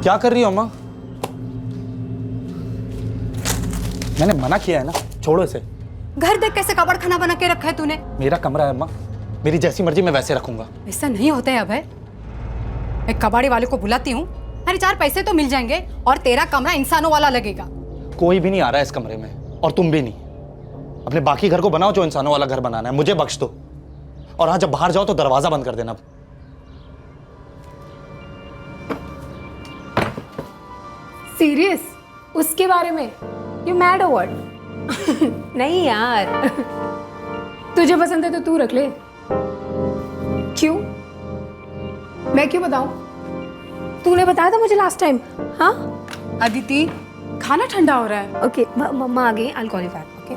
क्या कर रही हो अम्मा? मैंने मना किया है ना, छोड़ो इसे। घर देख कैसे कबाड़ खाना बना के रखा है तूने। मेरा कमरा है अम्मा, मेरी जैसी मर्जी मैं वैसे रखूंगा। ऐसा नहीं होता है अभय। मैं कबाड़ी वाले को बुलाती हूँ, अरे 4 पैसे तो मिल जाएंगे और तेरा कमरा इंसानों वाला लगेगा। कोई भी नहीं आ रहा है इस कमरे में, और तुम भी नहीं। अपने बाकी घर को बनाओ जो इंसानों वाला घर बनाना है, मुझे बख्श दो। और हाँ, जब बाहर जाओ तो दरवाजा बंद कर देना। सीरियस? उसके बारे में? यू मैड और व्हाट? नहीं यार, तुझे पसंद है तो तू रख ले। क्यों? मैं क्यों बताऊं? तूने बताया था मुझे लास्ट टाइम। हाँ अदिति, खाना ठंडा हो रहा है। ओके, मम्मा आ गई, I will call you back. Okay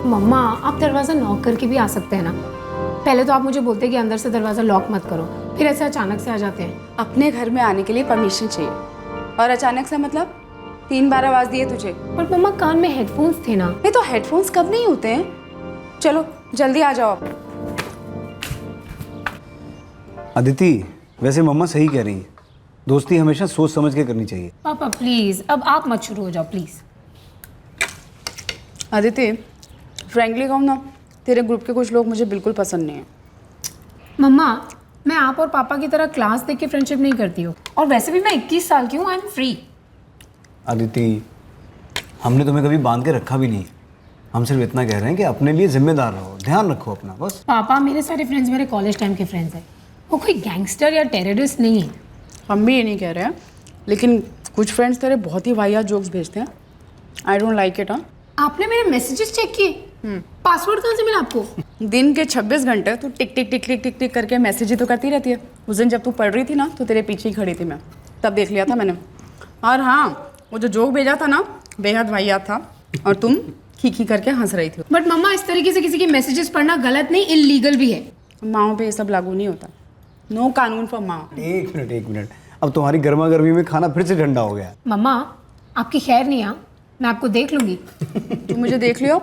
mama, आप दरवाजा नॉक करके भी आ सकते हैं ना। पहले तो आप मुझे बोलते हैं कि अंदर से दरवाजा लॉक मत करो, फिर ऐसे अचानक से आ जाते हैं। अपने घर में आने के लिए परमिशन चाहिए, और अचानक से मतलब 3 बार आवाज दिए तुझे। पर मम्मा कान में हेडफोन्स थे ना। नहीं तो हेडफोन्स कब नहीं होते हैं। चलो जल्दी आ जाओ। अदिति, वैसे मम्मा सही कह रही है, दोस्ती हमेशा सोच समझ के करनी चाहिए। पापा प्लीज, अब आप मत शुरू हो जाओ प्लीज। अदिति, फ्रैंकली कहूँ ना, तेरे ग्रुप के कुछ लोग मुझे बिल्कुल पसंद नहीं है। मम्मा, मैं आप और पापा की तरह क्लास देख के फ्रेंडशिप नहीं करती हूँ, और वैसे भी मैं 21 साल की हूँ, आई एम फ्री। अदिति, हमने तुम्हें कभी बांध के रखा भी नहीं। हम सिर्फ इतना कह रहे हैं कि अपने लिए जिम्मेदार रहो, ध्यान रखो अपना, बस। पापा, मेरे सारे फ्रेंड्स मेरे कॉलेज टाइम के फ्रेंड्स हैं, वो कोई गैंगस्टर या टेररिस्ट नहीं है। हम भी ये नहीं कह रहे हैं, लेकिन कुछ फ्रेंड्स तेरे बहुत ही वाहियात जोक्स भेजते हैं। I don't like it. हाँ, आपने मेरे मैसेजेस चेक किए? पासवर्ड कहाँ से मिला आपको? दिन के 26 घंटे तू टिक टिक टिक टिक टिक टिक करके मैसेज ही तो करती रहती है। उस दिन जब तू पढ़ रही थी ना, तो तेरे पीछे ही खड़ी थी मैं, तब देख लिया था मैंने। और हाँ, वो जो जोक भेजा था ना, बेहद वाहियात था, और तुम खी करके हंस रही थी। बट मम्मा, इस तरीके से किसी के मैसेजेस पढ़ना गलत नहीं, इलीगल भी है। माओ पे ये सब लागू नहीं होता। नो कानून फॉर माँ। एक मिनट, अब तुम्हारी गर्मा गर्मी में खाना फिर से ठंडा हो गया। मम्मा, आपकी खैर नहीं। हाँ, मैं आपको देख लूंगी। तुम मुझे देख लियो।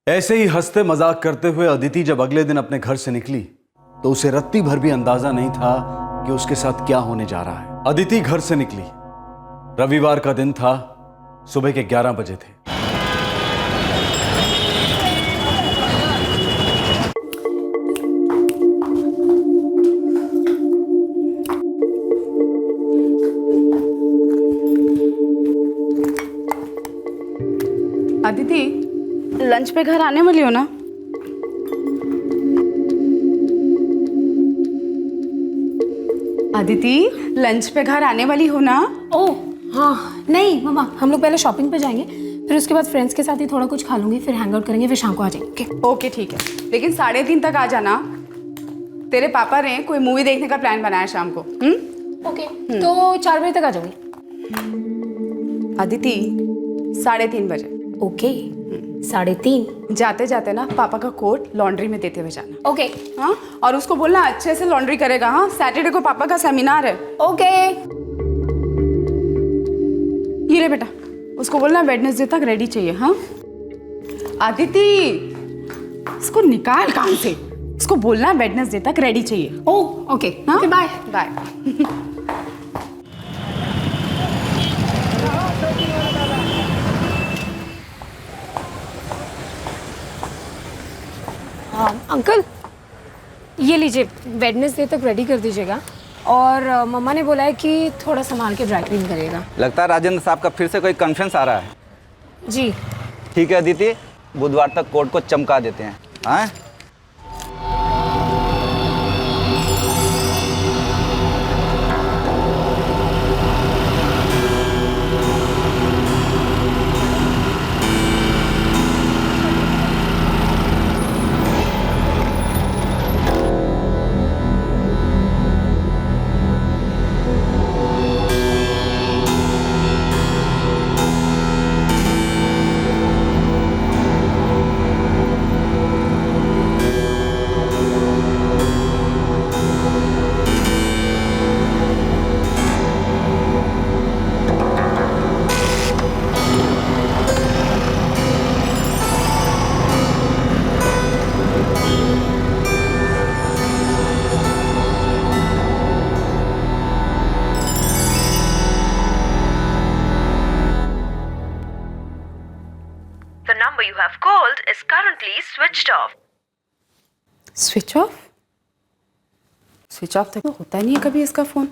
ऐसे ही हंसते मजाक करते हुए अदिति जब अगले दिन अपने घर से निकली, तो उसे रत्ती भर भी अंदाजा नहीं था कि उसके साथ क्या होने जा रहा है। अदिति घर से निकली, रविवार का दिन था, सुबह के 11 बजे थे। अदिति, लंच पे घर आने वाली हो ना? अदिति, लंच पे घर आने वाली हो ना? ओह हाँ, नहीं मम्मा, हम लोग पहले शॉपिंग पे जाएंगे, फिर उसके बाद फ्रेंड्स के साथ ही थोड़ा कुछ खा लूंगी, फिर हैंग आउट करेंगे, फिर शाम को आ जाएंगे। ओके ठीक है, लेकिन 3:30 तक आ जाना। तेरे पापा ने कोई मूवी देखने का प्लान बनाया शाम को। ओके, तो 4 बजे तक आ जाऊंगी। अदिति, 3:30 बजे। ओके, 3:30। जाते जाते ना पापा का कोट लॉन्ड्री में देते हुए जाना। ओके। हाँ, और उसको बोलना अच्छे से लॉन्ड्री करेगा। हाँ, सैटरडे को पापा का सेमिनार है। ओके। ये ले बेटा, उसको बोलना वेडनेसडे तक रेडी चाहिए। हाँ अदिति, इसको निकाल काम से, इसको बोलना वेडनेसडे तक रेडी चाहिए। ओह ओके, हाँ बाय बाय। अंकल, ये लीजिए, वेडनेसडे तक रेडी कर दीजिएगा, और मम्मा ने बोला है कि थोड़ा संभाल के ड्राई क्लीन करिएगा। लगता है राजेंद्र साहब का फिर से कोई कॉन्फ्रेंस आ रहा है। जी ठीक है अदिति, बुधवार तक कोर्ट को चमका देते हैं। हाँ, switched off. Switch of? Switch off तो होता नहीं है कभी इसका phone.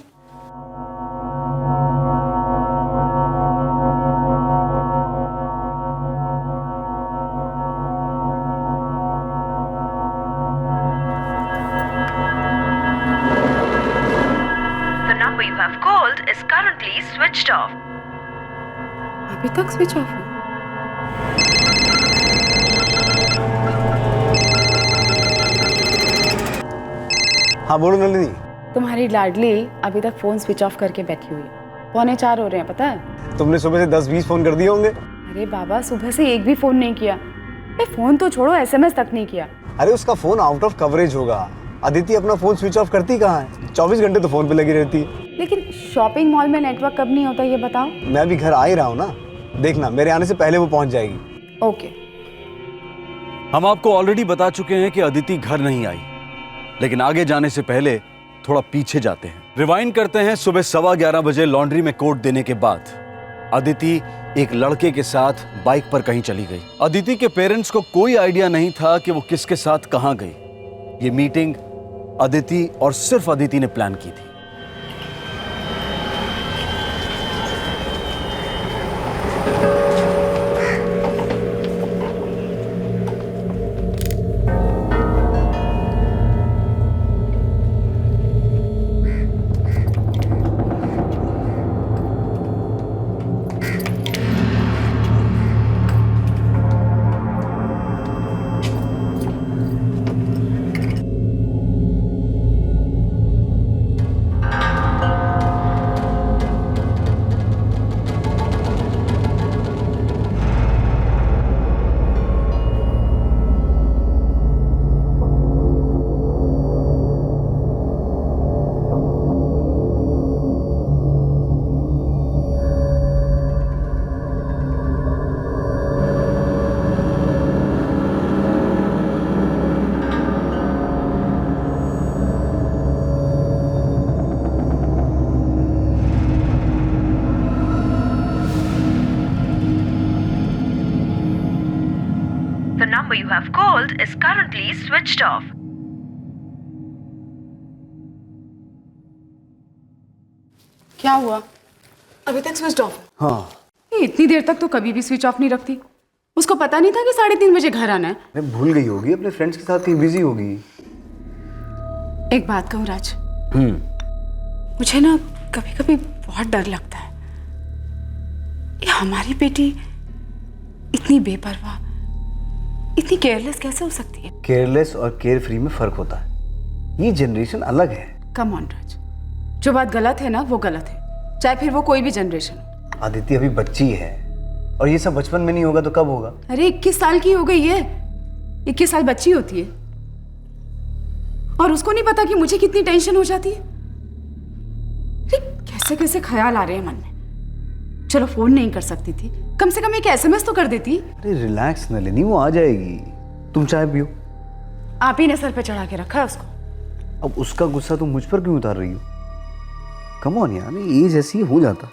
The number you have called is currently switched off. अभी तक स्विच ऑफ है। हाँ बोलो नलिनी। तुम्हारी लाडली अभी तक फोन स्विच ऑफ करके बैठी हुई है। 3:45 हो रहे हैं, पता है? तुमने सुबह से 10-20 फोन कर दिए होंगे। अरे बाबा, सुबह से एक भी फोन नहीं किया। फोन तो छोड़ो, SMS तक नहीं किया। अरे उसका फोन आउट ऑफ कवरेज होगा। अदिति अपना फोन स्विच ऑफ करती कहाँ है? 24 घंटे तो फोन पे लगी रहती है। लेकिन शॉपिंग मॉल में नेटवर्क कब नहीं होता ये बताओ। मैं भी घर आ ही रहा हूँ ना, देखना मेरे आने से पहले वो पहुंच जाएगी। ओके। हम आपको ऑलरेडी बता चुके हैं कि अदिति घर नहीं आई, लेकिन आगे जाने से पहले थोड़ा पीछे जाते हैं। रिवाइंड करते हैं सुबह 11:15 बजे लॉन्ड्री में कोट देने के बाद अदिति एक लड़के के साथ बाइक पर कहीं चली गई। अदिति के पेरेंट्स को कोई आइडिया नहीं था कि वो किसके साथ कहां गई। ये मीटिंग अदिति और सिर्फ अदिति ने प्लान की थी। The number you have called is currently switched off. क्या हुआ? अभी तक स्विच ऑफ है। हाँ। ये इतनी देर तक तो कभी भी स्विच ऑफ नहीं रखती। उसको पता नहीं था कि 3:30 बजे घर आना है। अरे भूल गई होगी, अपने फ्रेंड्स के साथ कहीं बिजी होगी। एक बात कहूँ राज, मुझे ना कभी कभी बहुत डर लगता है। ये हमारी बेटी इतनी बेपरवाह, इतनी केयरलेस कैसे हो सकती है? केयरलेस और केयर फ्री में फर्क होता है। ये जनरेशन अलग है। कम ऑन राज, जो बात गलत है ना वो गलत है, चाहे फिर वो कोई भी जनरेशन हो। आदित्य अभी बच्ची है और ये सब बचपन में नहीं होगा तो कब होगा? अरे 21 साल की हो गई है। 21 साल बच्ची होती है और उसको नहीं पता कि मुझे कितनी टेंशन हो जाती है। अरे कैसे कैसे ख्याल आ रहे हैं मन में। चलो फोन नहीं कर सकती थी, कम से कम एक SMS तो कर देती। अरे रिलैक्स नलिनी, वो आ जाएगी। तुम चाय पियो। आप ही ने सर पे चढ़ा के रखा है उसको। अब उसका गुस्सा तुम मुझ पर क्यों उतार रही हो? कम ऑन यार, एज ऐसी हो जाता।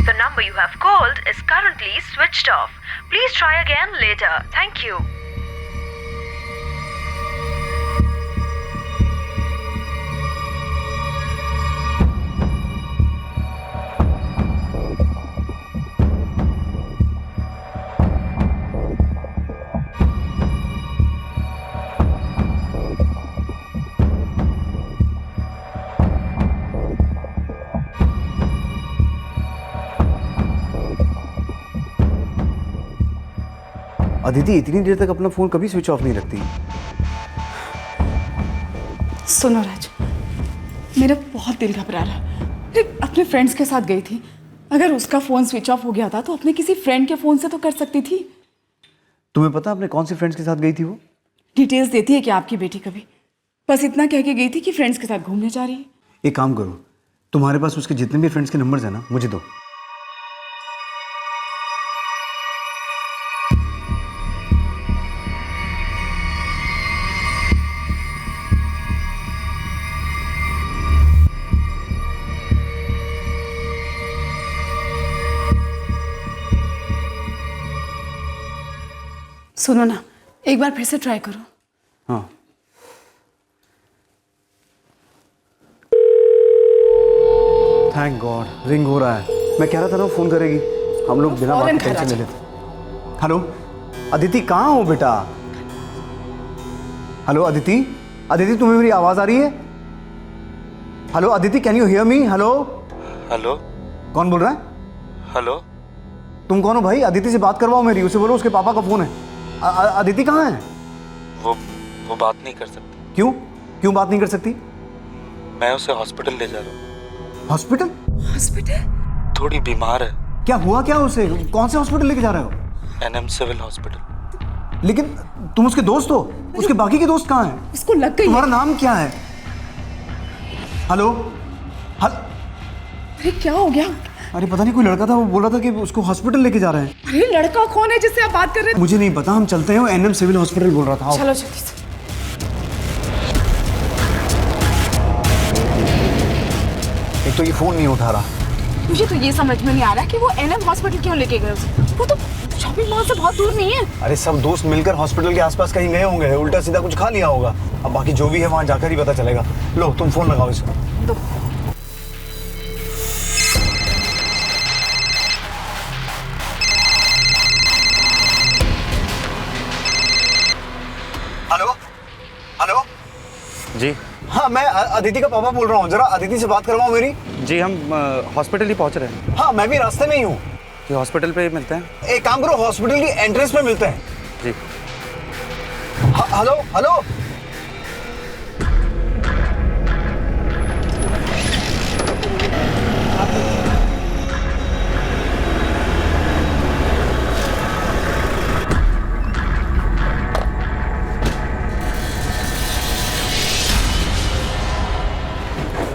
The number you have called is currently switched off. Please try again later. Thank you. Aditi इतनी देर तक अपना फोन कभी स्विच ऑफ नहीं रखती। सुनो राज, मेरा बहुत दिल घबरा रहा है। अरे अपने फ्रेंड्स के साथ गई थी, अगर उसका फोन स्विच ऑफ हो गया था तो अपने किसी फ्रेंड के फोन से तो कर सकती थी। तुम्हें पता अपने कौन से फ्रेंड्स के साथ गई थी वो? डिटेल्स देती है क्या आपकी बेटी कभी? बस इतना कह के गई थी कि फ्रेंड्स के साथ घूमने जा रही है। एक काम करो, तुम्हारे पास उसके जितने भी फ्रेंड्स के नंबर्स हैं ना, मुझे दो। सुनो ना, एक बार फिर से ट्राई करो। हाँ थैंक गॉड रिंग हो रहा है। मैं कह रहा था ना फोन करेगी, हम लोग बिना बात के टेंशन ले लेते। हेलो अदिति, कहाँ हो बेटा? हेलो अदिति, अदिति तुम्हें मेरी आवाज आ रही है? Hello Aditi, can you hear me? Hello hello कौन बोल रहा है? हेलो, तुम कौन हो भाई? अदिति से बात करवाओ मेरी, उसे बोलो उसके पापा का फोन है। अदिति कहाँ है? वो बात नहीं कर सकती। क्यों क्यों बात नहीं कर सकती? मैं उसे हॉस्पिटल ले जा रहा हूँ। हॉस्पिटल? हॉस्पिटल? थोड़ी बीमार है। क्या हुआ क्या उसे? कौन से हॉस्पिटल लेके जा रहे हो? NM civil hospital. लेकिन तुम उसके दोस्त हो, उसके बाकी के दोस्त कहाँ हैं? उसको लग गई। तुम्हारा नाम क्या है? हेलो अरे क्या हो गया? अरे पता नहीं, कोई लड़का था, वो बोल रहा था कि उसको हॉस्पिटल लेके जा रहे हैं। अरे लड़का कौन है जिससे आप बात कर रहे हैं? मुझे नहीं पता, हम चलते हैं। एनएम सिविल हॉस्पिटल बोल रहा था। आओ। चलो जल्दी से। एक तो ये फोन नहीं उठा रहा। मुझे तो ये समझ में नहीं आ रहा कि वो एनएम हॉस्पिटल क्यों लेके गए उसे। वो तो शॉपिंग मॉल से बहुत दूर नहीं है। अरे सब दोस्त मिलकर हॉस्पिटल के आसपास कहीं गए होंगे, उल्टा सीधा कुछ खा लिया होगा। अब बाकी जो भी है वहां जाकर ही पता चलेगा। लो तुम फोन लगाओ इसको। दो। हेलो हेलो जी हाँ, मैं अदिति का पापा बोल रहा हूँ। जरा अदिति से बात करवाओ मेरी। जी, हम हॉस्पिटल ही पहुंच रहे हैं। हाँ मैं भी रास्ते में ही हूँ। कि हॉस्पिटल पे मिलते हैं। एक काम करो, हॉस्पिटल की एंट्रेंस पे मिलते हैं। जी हेलो हेलो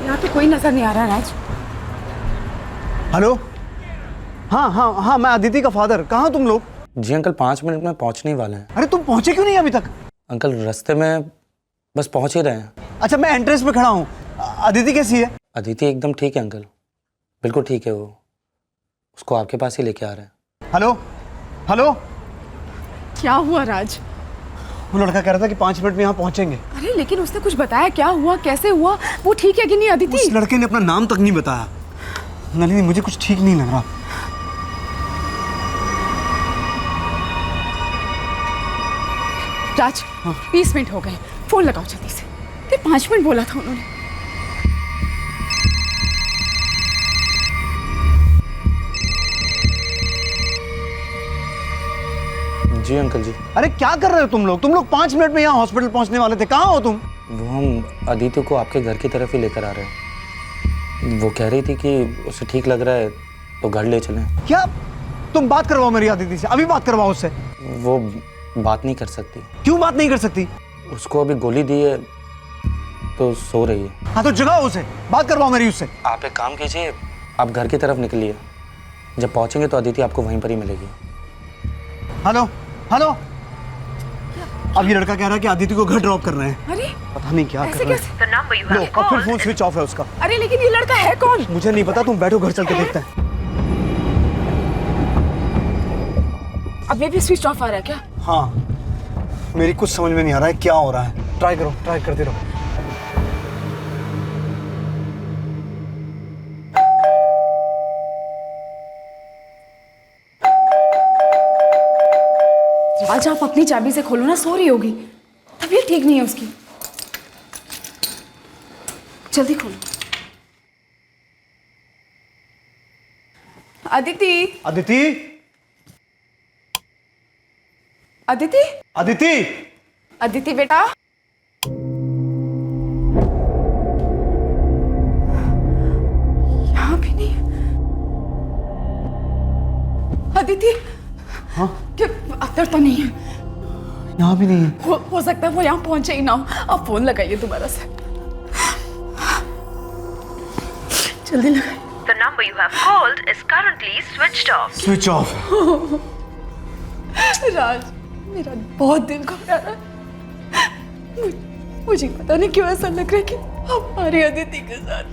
यहाँ तो कोई नजर नहीं आ रहा राज। हेलो हाँ हाँ हाँ, मैं अदिति का फादर। कहाँ हो तुम लोग? जी अंकल, 5 मिनट में पहुंचने ही वाले हैं। अरे तुम पहुंचे क्यों नहीं अभी तक? अंकल रास्ते में बस पहुंच ही रहे हैं। अच्छा मैं एंट्रेंस पे खड़ा हूँ। अदिति कैसी है? अदिति एकदम ठीक है अंकल, बिल्कुल ठीक है। वो उसको आपके पास ही लेके आ रहे हैं। हेलो हेलो क्या हुआ राज? वो लड़का कह रहा था कि 5 मिनट में यहाँ पहुंचेंगे। अरे लेकिन उसने कुछ बताया? क्या हुआ, कैसे हुआ? वो ठीक है कि नहीं अदिति? उस लड़के ने अपना नाम तक नहीं बताया। नलिनी मुझे कुछ ठीक नहीं लग रहा। राज 20 मिनट हो गए, फोन लगाओ जल्दी से। 5 मिनट बोला था उन्होंने। जी अंकल जी। अरे क्या कर रहे हो तुम लोग? 5 मिनट में यहाँ हॉस्पिटल पहुंचने वाले थे। कहाँ हो तुम? वो हम अदिति को आपके घर की तरफ ही लेकर आ रहे हैं। वो कह रही थी कि उसे ठीक लग रहा है तो घर ले चलें। क्या? तुम बात करवाओ मेरी अदिति से, अभी बात करवाओ उससे। वो बात नहीं कर सकती। क्यों बात नहीं कर सकती? उसको अभी गोली दी है तो सो रही है। हाँ तो जगाओ उसे, बात करवाओ मेरी उससे। आप एक काम कीजिए, आप घर की तरफ निकलिए। जब पहुंचेंगे तो अदिति आपको वहीं पर ही मिलेगी। हेलो हेलो अब ये लड़का कह रहा है कि अदिति को घर ड्रॉप कर रहे हैं। अरे पता नहीं क्या ऐसे कर रहे कैसे? हैं। The number you low have अब फिर called phone is switch off है उसका। अरे लेकिन ये लड़का है कौन? मुझे नहीं पता, तुम बैठो घर चल के देखते हैं। अब ये भी स्विच ऑफ आ रहा है क्या? हाँ मेरी कुछ समझ में नहीं आ रहा है क्या हो रहा है। ट्राई करो, ट्राई करते रहो। आज आप अपनी चाबी से खोलो ना, सो रही होगी, तबीयत ठीक नहीं है उसकी। जल्दी खोलो। अदिति, अदिति अदिति, अदिति अदिति बेटा। यहाँ भी नहीं। अदिति। हाँ क्या अंदर तो नहीं है? यहाँ भी नहीं है। हो सकता है वो यहाँ पहुंचे ही ना हो। आप फोन लगाइए दोबारा से, जल्दी लगाइए। The number you have called is currently switched off. Switch off. Raj मेरा बहुत दिल घबरा रहा है। मुझे पता नहीं क्यों ऐसा लग रहा है कि हमारी अदिति के साथ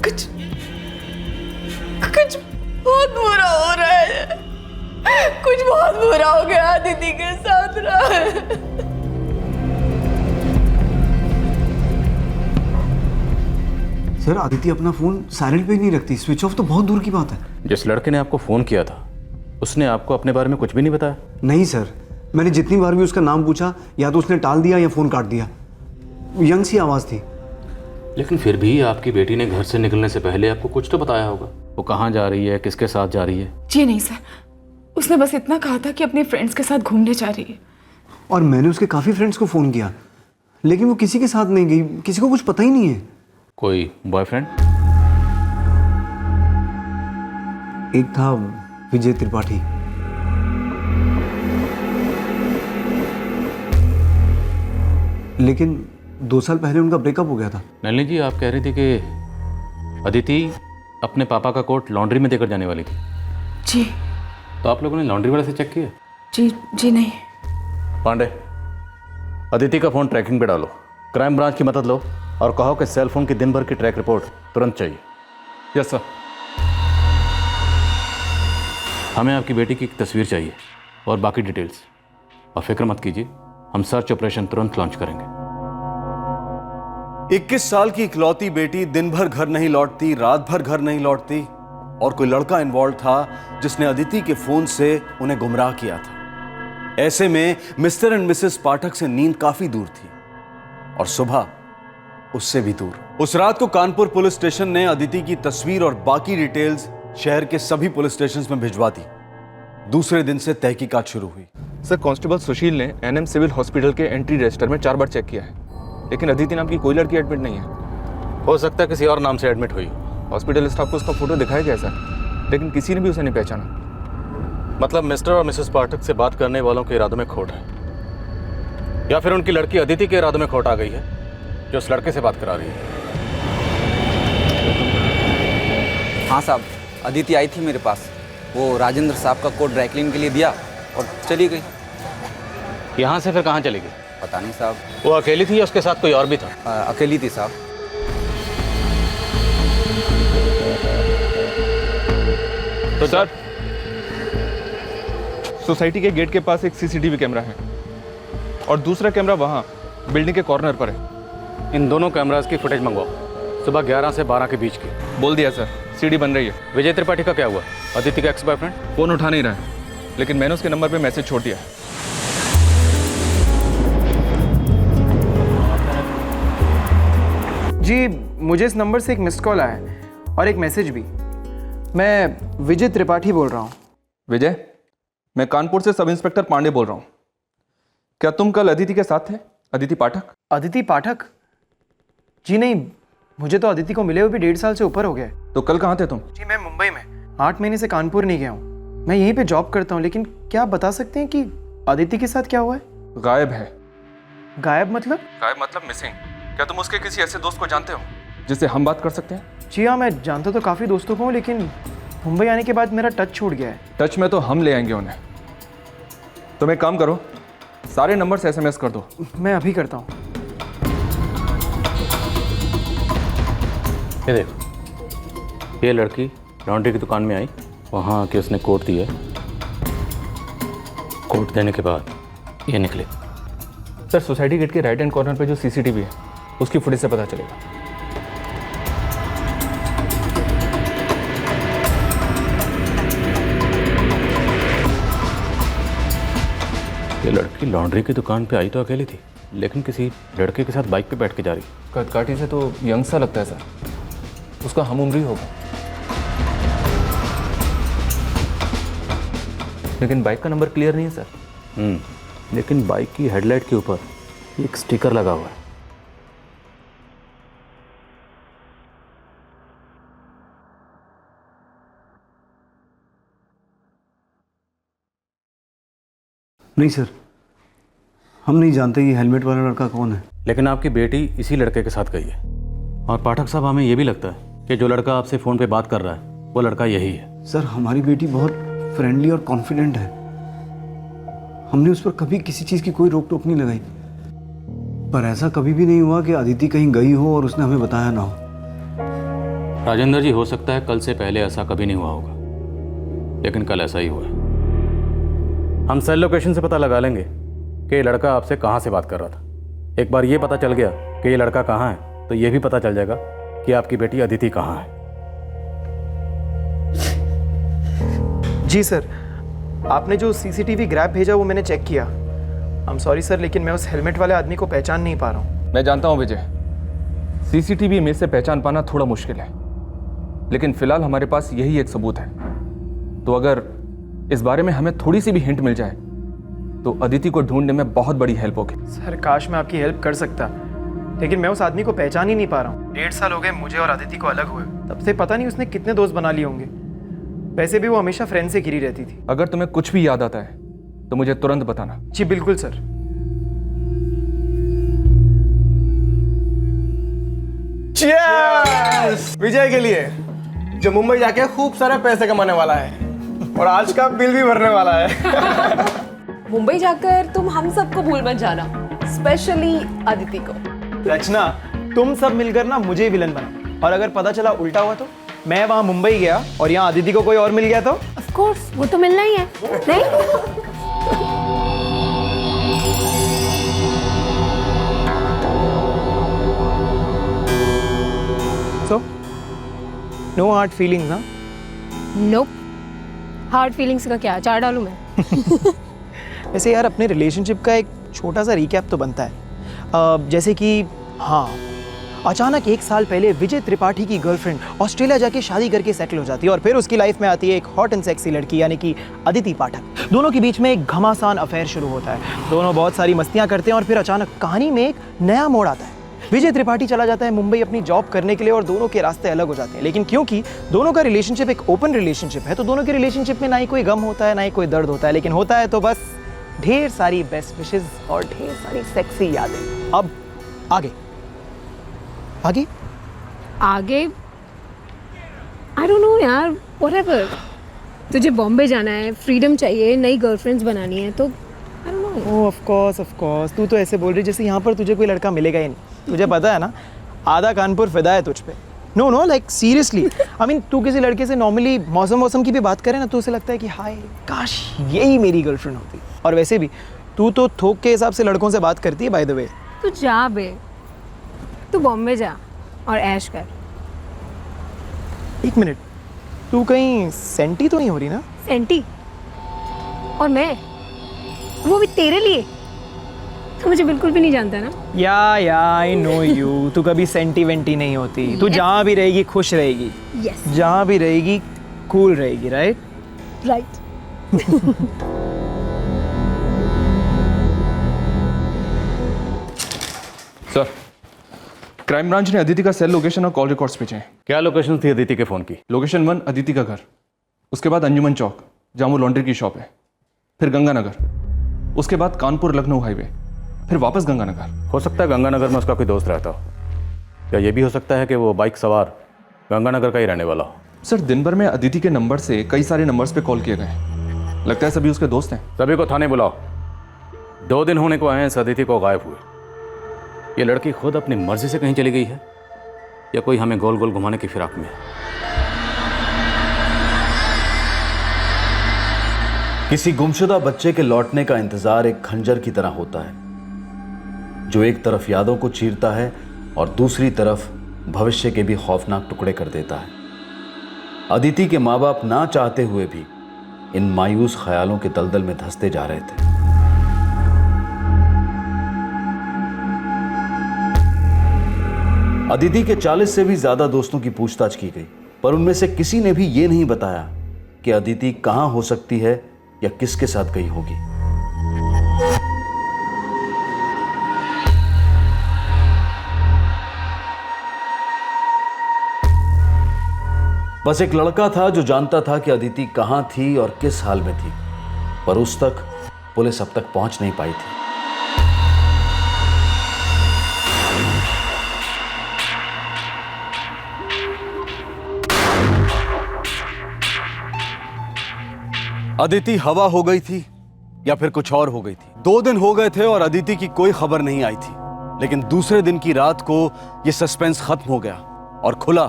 कुछ कुछ बहुत बुरा हो रहा है। कुछ बहुत बुरा हो गया दीदी के साथ रहा। सर अदिति अपना फोन साइलेंट पे ही नहीं रखती, स्विच ऑफ तो बहुत दूर की बात है। जिस लड़के ने आपको फ़ोन किया था उसने आपको अपने बारे में कुछ भी नहीं बताया? नहीं सर, मैंने जितनी बार भी उसका नाम पूछा या तो उसने टाल दिया या फोन काट दिया। यंग सी आवाज़ थी। लेकिन फिर भी आपकी बेटी ने घर से निकलने से पहले आपको कुछ तो बताया होगा। वो कहाँ जा रही है, किसके साथ जा रही है? जी नहीं सर, उसने बस इतना कहा था कि अपने फ्रेंड्स के साथ घूमने जा रही है। और मैंने उसके काफ़ी फ्रेंड्स को फ़ोन किया लेकिन वो किसी के साथ नहीं गई, किसी को कुछ पता ही नहीं है। कोई बॉयफ्रेंड? एक था विजय त्रिपाठी। लेकिन 2 साल पहले उनका ब्रेकअप हो गया था। नलिनी जी, आप कह रही थी कि अदिति अपने पापा का कोट लॉन्ड्री में देकर जाने वाली थी। जी। तो आप लोगों ने लॉन्ड्री वाले से चेक किया? जी नहीं। पांडे, अदिति का फ़ोन ट्रैकिंग पे डालो, क्राइम ब्रांच की मदद लो और कहो कि सेल फोन की दिन भर की ट्रैक रिपोर्ट तुरंत चाहिए। Yes sir. हमें आपकी बेटी की एक तस्वीर चाहिए और बाकी डिटेल्स। और फिक्र मत कीजिए, हम सर्च ऑपरेशन तुरंत लॉन्च करेंगे। 21 साल की इकलौती बेटी दिन भर घर नहीं लौटती, रात भर घर नहीं लौटती और कोई लड़का इन्वॉल्व था जिसने अदिति के फोन से उन्हें गुमराह किया था। ऐसे में मिस्टर एंड मिसेस पाठक से नींद काफी दूर थी और सुबह उससे भी दूर। उस रात को कानपुर पुलिस स्टेशन ने अदिति की तस्वीर और बाकी डिटेल्स शहर के सभी पुलिस स्टेशन में भिजवा दी। दूसरे दिन से तहकीकात शुरू हुई। सर, कांस्टेबल सुशील ने एनएम सिविल हॉस्पिटल के एंट्री रजिस्टर में 4 बार चेक किया है, लेकिन अदिति नाम की कोई लड़की एडमिट नहीं है। हो सकता है किसी और नाम से एडमिट हुई। हॉस्पिटल स्टाफ को उसका फोटो दिखाया गया सर, लेकिन किसी ने भी उसे नहीं पहचाना। मतलब मिस्टर और मिसेस पाठक से बात करने वालों के इरादों में खोट है, या फिर उनकी लड़की अदिति के इरादों में खोट आ गई है जो उस लड़के से बात करा रही है। हाँ साहब, अदिति आई थी मेरे पास। वो राजेंद्र साहब का कोट ड्राई क्लीन के लिए दिया और चली गई। यहाँ से फिर कहाँ चली गई? पता नहीं साहब। वो अकेली थी या उसके साथ कोई और भी था? अकेली थी साहब। तो सर, सोसाइटी के गेट के पास एक सीसीटीवी कैमरा है और दूसरा कैमरा वहाँ बिल्डिंग के कॉर्नर पर है। इन दोनों कैमरास की फुटेज मंगवाओ, सुबह 11 से 12 के बीच की। बोल दिया सर, सीडी बन रही है। विजय त्रिपाठी का क्या हुआ? अदिति का एक्स बॉयफ्रेंड फोन उठा नहीं रहा है, लेकिन मैंने उसके नंबर पे मैसेज छोड़ दिया। जी, मुझे इस नंबर से एक मिस्ड कॉल आया है और एक मैसेज भी। मैं विजय त्रिपाठी बोल रहा हूँ। विजय, मैं कानपुर से सब इंस्पेक्टर पांडे बोल रहा हूँ। क्या तुम कल अदिति के साथ थे? अदिति पाठक? अदिति पाठक? जी नहीं, मुझे तो अदिति को मिले हुए भी 1.5 साल से ऊपर हो गया है। तो कल कहाँ थे तुम? जी, मैं मुंबई में 8 महीने से कानपुर नहीं गया हूँ। मैं यहीं पे जॉब करता हूँ, लेकिन क्या आप बता सकते हैं कि अदिति के साथ क्या हुआ है? गायब है। गायब मतलब? गायब मतलब मिसिंग। क्या तुम उसके किसी ऐसे दोस्त को जानते हो जिससे हम बात कर सकते हैं? जी हाँ, मैं जानता तो काफ़ी दोस्तों को हूँ, लेकिन मुंबई आने के बाद मेरा टच छूट गया है। टच में तो हम ले आएंगे उन्हें। तुम एक काम करो, सारे नंबर से SMS कर दो। मैं अभी करता हूँ। ये देखो, ये लड़की लॉन्ड्री की दुकान में आई, वहाँ आके उसने कोट दिया। कोट देने के बाद ये निकले। सर, सोसाइटी गेट के राइट हैंड कॉर्नर पे जो CCTV है उसकी फुटेज से पता चलेगा। ये लड़की लॉन्ड्री की दुकान पे आई तो अकेली थी, लेकिन किसी लड़के के साथ बाइक पे बैठ के जा रही। कदकाठी से तो यंग सा लगता है सर, उसका हम उम्र ही होगा। लेकिन बाइक का नंबर क्लियर नहीं है सर। लेकिन बाइक की हेडलाइट के ऊपर एक स्टिकर लगा हुआ है। नहीं सर, हम नहीं जानते ये हेलमेट वाला लड़का कौन है। लेकिन आपकी बेटी इसी लड़के के साथ गई है। और पाठक साहब, हमें यह भी लगता है कि जो लड़का आपसे फ़ोन पे बात कर रहा है वो लड़का यही है। सर, हमारी बेटी बहुत फ्रेंडली और कॉन्फिडेंट है। हमने उस पर कभी किसी चीज़ की कोई रोक टोक नहीं लगाई, पर ऐसा कभी भी नहीं हुआ कि अदिति कहीं गई हो और उसने हमें बताया ना हो। राजेंद्र जी, हो सकता है कल से पहले ऐसा कभी नहीं हुआ होगा, लेकिन कल ऐसा ही हुआ है। हम सेल लोकेशन से पता लगा लेंगे कि ये लड़का आपसे कहाँ से बात कर रहा था। एक बार ये पता चल गया कि ये लड़का कहाँ है तो ये भी पता चल जाएगा कि आपकी बेटी अदिति कहाँ है। जी सर, आपने जो सीसीटीवी ग्रैब भेजा वो मैंने चेक किया। आई एम सॉरी सर, लेकिन मैं उस हेलमेट वाले आदमी को पहचान नहीं पा रहा हूँ। मैं जानता हूँ विजय, सीसीटीवी में से पहचान पाना थोड़ा मुश्किल है, लेकिन फिलहाल हमारे पास यही एक सबूत है। तो अगर इस बारे में हमें थोड़ी सी भी हिंट मिल जाए तो अदिति को ढूंढने में बहुत बड़ी हेल्प होगी। सर काश मैं आपकी हेल्प कर सकता, लेकिन मैं उस आदमी को पहचान ही नहीं पा रहा हूँ। 1.5 साल हो गए मुझे और अदिति को अलग हुए, तब से पता नहीं उसने कितने दोस्त बना लिए होंगे। वैसे भी वो हमेशा फ्रेंड से घिरी रहती थी। अगर तुम्हें कुछ भी याद आता है तो मुझे तुरंत बताना। जी बिल्कुल सर। विजय के लिए, जो मुंबई जाके खूब सारे पैसे कमाने वाला है और आज का बिल भी भरने वाला है। मुंबई जाकर तुम हम सबको भूल मत जाना, स्पेशली अदिति को। रचना, तुम सब मिलकर ना मुझे विलन बना, और अगर पता चला उल्टा हुआ तो मैं वहां मुंबई गया और यहाँ अदिति को कोई और मिल गया तो? ऑफ कोर्स, वो तो मिलना ही है, नहीं? So, no hard feelings, हाँ? Nope. हार्ड फीलिंग्स का क्या, चार डालूं मैं? वैसे यार अपने रिलेशनशिप का एक छोटा सा रिकैप तो बनता है। जैसे कि हाँ, अचानक 1 साल पहले विजय त्रिपाठी की गर्लफ्रेंड ऑस्ट्रेलिया जाके शादी करके सेटल हो जाती है और फिर उसकी लाइफ में आती है एक हॉट एंड सेक्सी लड़की यानी कि अदिति पाठक। दोनों के बीच में एक घमासान अफेयर शुरू होता है, दोनों बहुत सारी मस्तियां करते हैं और फिर अचानक कहानी में एक नया मोड़ आता है। विजय त्रिपाठी चला जाता है मुंबई अपनी जॉब करने के लिए और दोनों के रास्ते अलग हो जाते हैं। लेकिन क्योंकि दोनों का रिलेशनशिप एक ओपन रिलेशनशिप है तो दोनों के रिलेशनशिप में ना ही कोई गम होता है ना ही कोई दर्द होता है, लेकिन होता है तो बस ढेर सारी बेस्ट विशेस और ढेर सारी सेक्सी यादें। अब आगे आगे आगे आई डोंट नो यार, व्हाटएवर। तुझे बॉम्बे जाना है, फ्रीडम चाहिए, नई गर्लफ्रेंड्स बनानी है, तो I don't know. Of course तू तो ऐसे बोल रही जैसे यहाँ पर तुझे कोई लड़का मिलेगा ही नहीं। तुझे पता है ना, आधा कानपुर फिदा है तुझ पे। Know like seriously, I mean तू किसी लड़के से नॉर्मली मौसम की भी बात करे ना तो उसे लगता है कि हाय काश यही मेरी गर्लफ्रेंड होती। और वैसे भी तू तो थोक के हिसाब से लड़कों से बात करती है बाय द वे। तू जा बे, तू बॉम्बे जा और ऐश कर। 1 मिनट, तू कहीं सेंटी तो नहीं हो रही ना? सेंटी? और मैं, वो भी तेरे लिए? तो मुझे बिल्कुल भी नहीं जानता ना। या आई नो यू, तू कभी सेंटीमेंटी नहीं होती। तू जहाँ भी रहेगी खुश रहेगी। यस। जहाँ भी रहेगी कूल रहेगी, right? Right. Sir, crime branch ने अदिति का सेल लोकेशन और कॉल रिकॉर्ड्स भेजे हैं। क्या लोकेशन थी अदिति के फ़ोन की? लोकेशन 1 अदिति का घर, उसके बाद अंजुमन चौक जहाँ वो लॉन्ड्री की शॉप है, फिर गंगानगर, उसके बाद कानपुर लखनऊ हाईवे, फिर वापस गंगानगर। हो सकता है गंगानगर में उसका कोई दोस्त रहता हो, या ये भी हो सकता है कि वो बाइक सवार गंगानगर का ही रहने वाला हो। सर, दिन भर में अदिति के नंबर से कई सारे नंबर्स पे कॉल किए गए, लगता है सभी उसके दोस्त हैं। सभी को थाने बुलाओ। 2 दिन होने को आए हैं अदिति को गायब हुए। ये लड़की खुद अपनी मर्जी से कहीं चली गई है या कोई हमें गोल गोल घुमाने की फिराक में है? किसी गुमशुदा बच्चे के लौटने का इंतजार एक खंजर की तरह होता है जो एक तरफ यादों को चीरता है और दूसरी तरफ भविष्य के भी खौफनाक टुकड़े कर देता है। अदिति के माँ बाप ना चाहते हुए भी इन मायूस ख्यालों के दलदल में धंसते जा रहे थे। अदिति के 40 से भी ज्यादा दोस्तों की पूछताछ की गई, पर उनमें से किसी ने भी ये नहीं बताया कि अदिति कहां हो सकती है या किसके साथ गई होगी। बस एक लड़का था जो जानता था कि अदिति कहां थी और किस हाल में थी, पर उस तक पुलिस अब तक पहुंच नहीं पाई थी। अदिति हवा हो गई थी या फिर कुछ और हो गई थी। 2 दिन हो गए थे और अदिति की कोई खबर नहीं आई थी, लेकिन दूसरे दिन की रात को यह सस्पेंस खत्म हो गया और खुला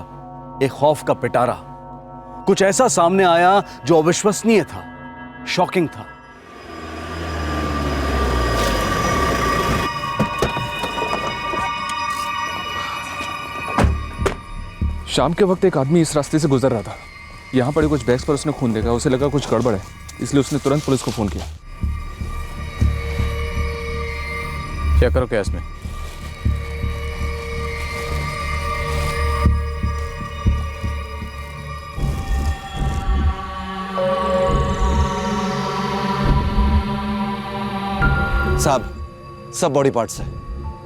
एक खौफ का पिटारा। कुछ ऐसा सामने आया जो अविश्वसनीय था, शॉकिंग था। शाम के वक्त एक आदमी इस रास्ते से गुजर रहा था। यहाँ पड़े कुछ बैग्स पर उसने खून देखा, उसे लगा कुछ गड़बड़ है, इसलिए उसने तुरंत पुलिस को फ़ोन किया। चेक करो क्या इसमें। साहब, सब बॉडी पार्ट्स है,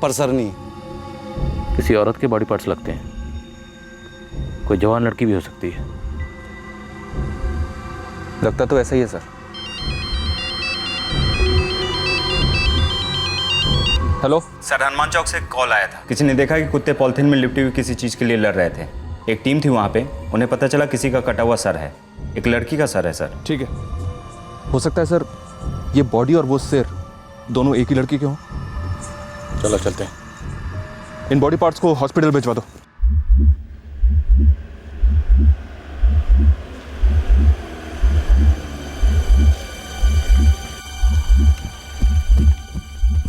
पर सर नहीं। किसी औरत के बॉडी पार्ट्स लगते हैं, कोई जवान लड़की भी हो सकती है। लगता तो ऐसा ही है सर। हेलो सर, हनुमान चौक से कॉल आया था। किसी ने देखा कि कुत्ते पॉलिथीन में लिपटी हुई किसी चीज़ के लिए लड़ रहे थे। एक टीम थी वहाँ पे, उन्हें पता चला किसी का कटा हुआ सर है, एक लड़की का सर है सर। ठीक है, हो सकता है सर ये बॉडी और वो सिर दोनों एक ही लड़की के हों। चलो चलते हैं। इन बॉडी पार्ट्स को हॉस्पिटल भिजवा दो।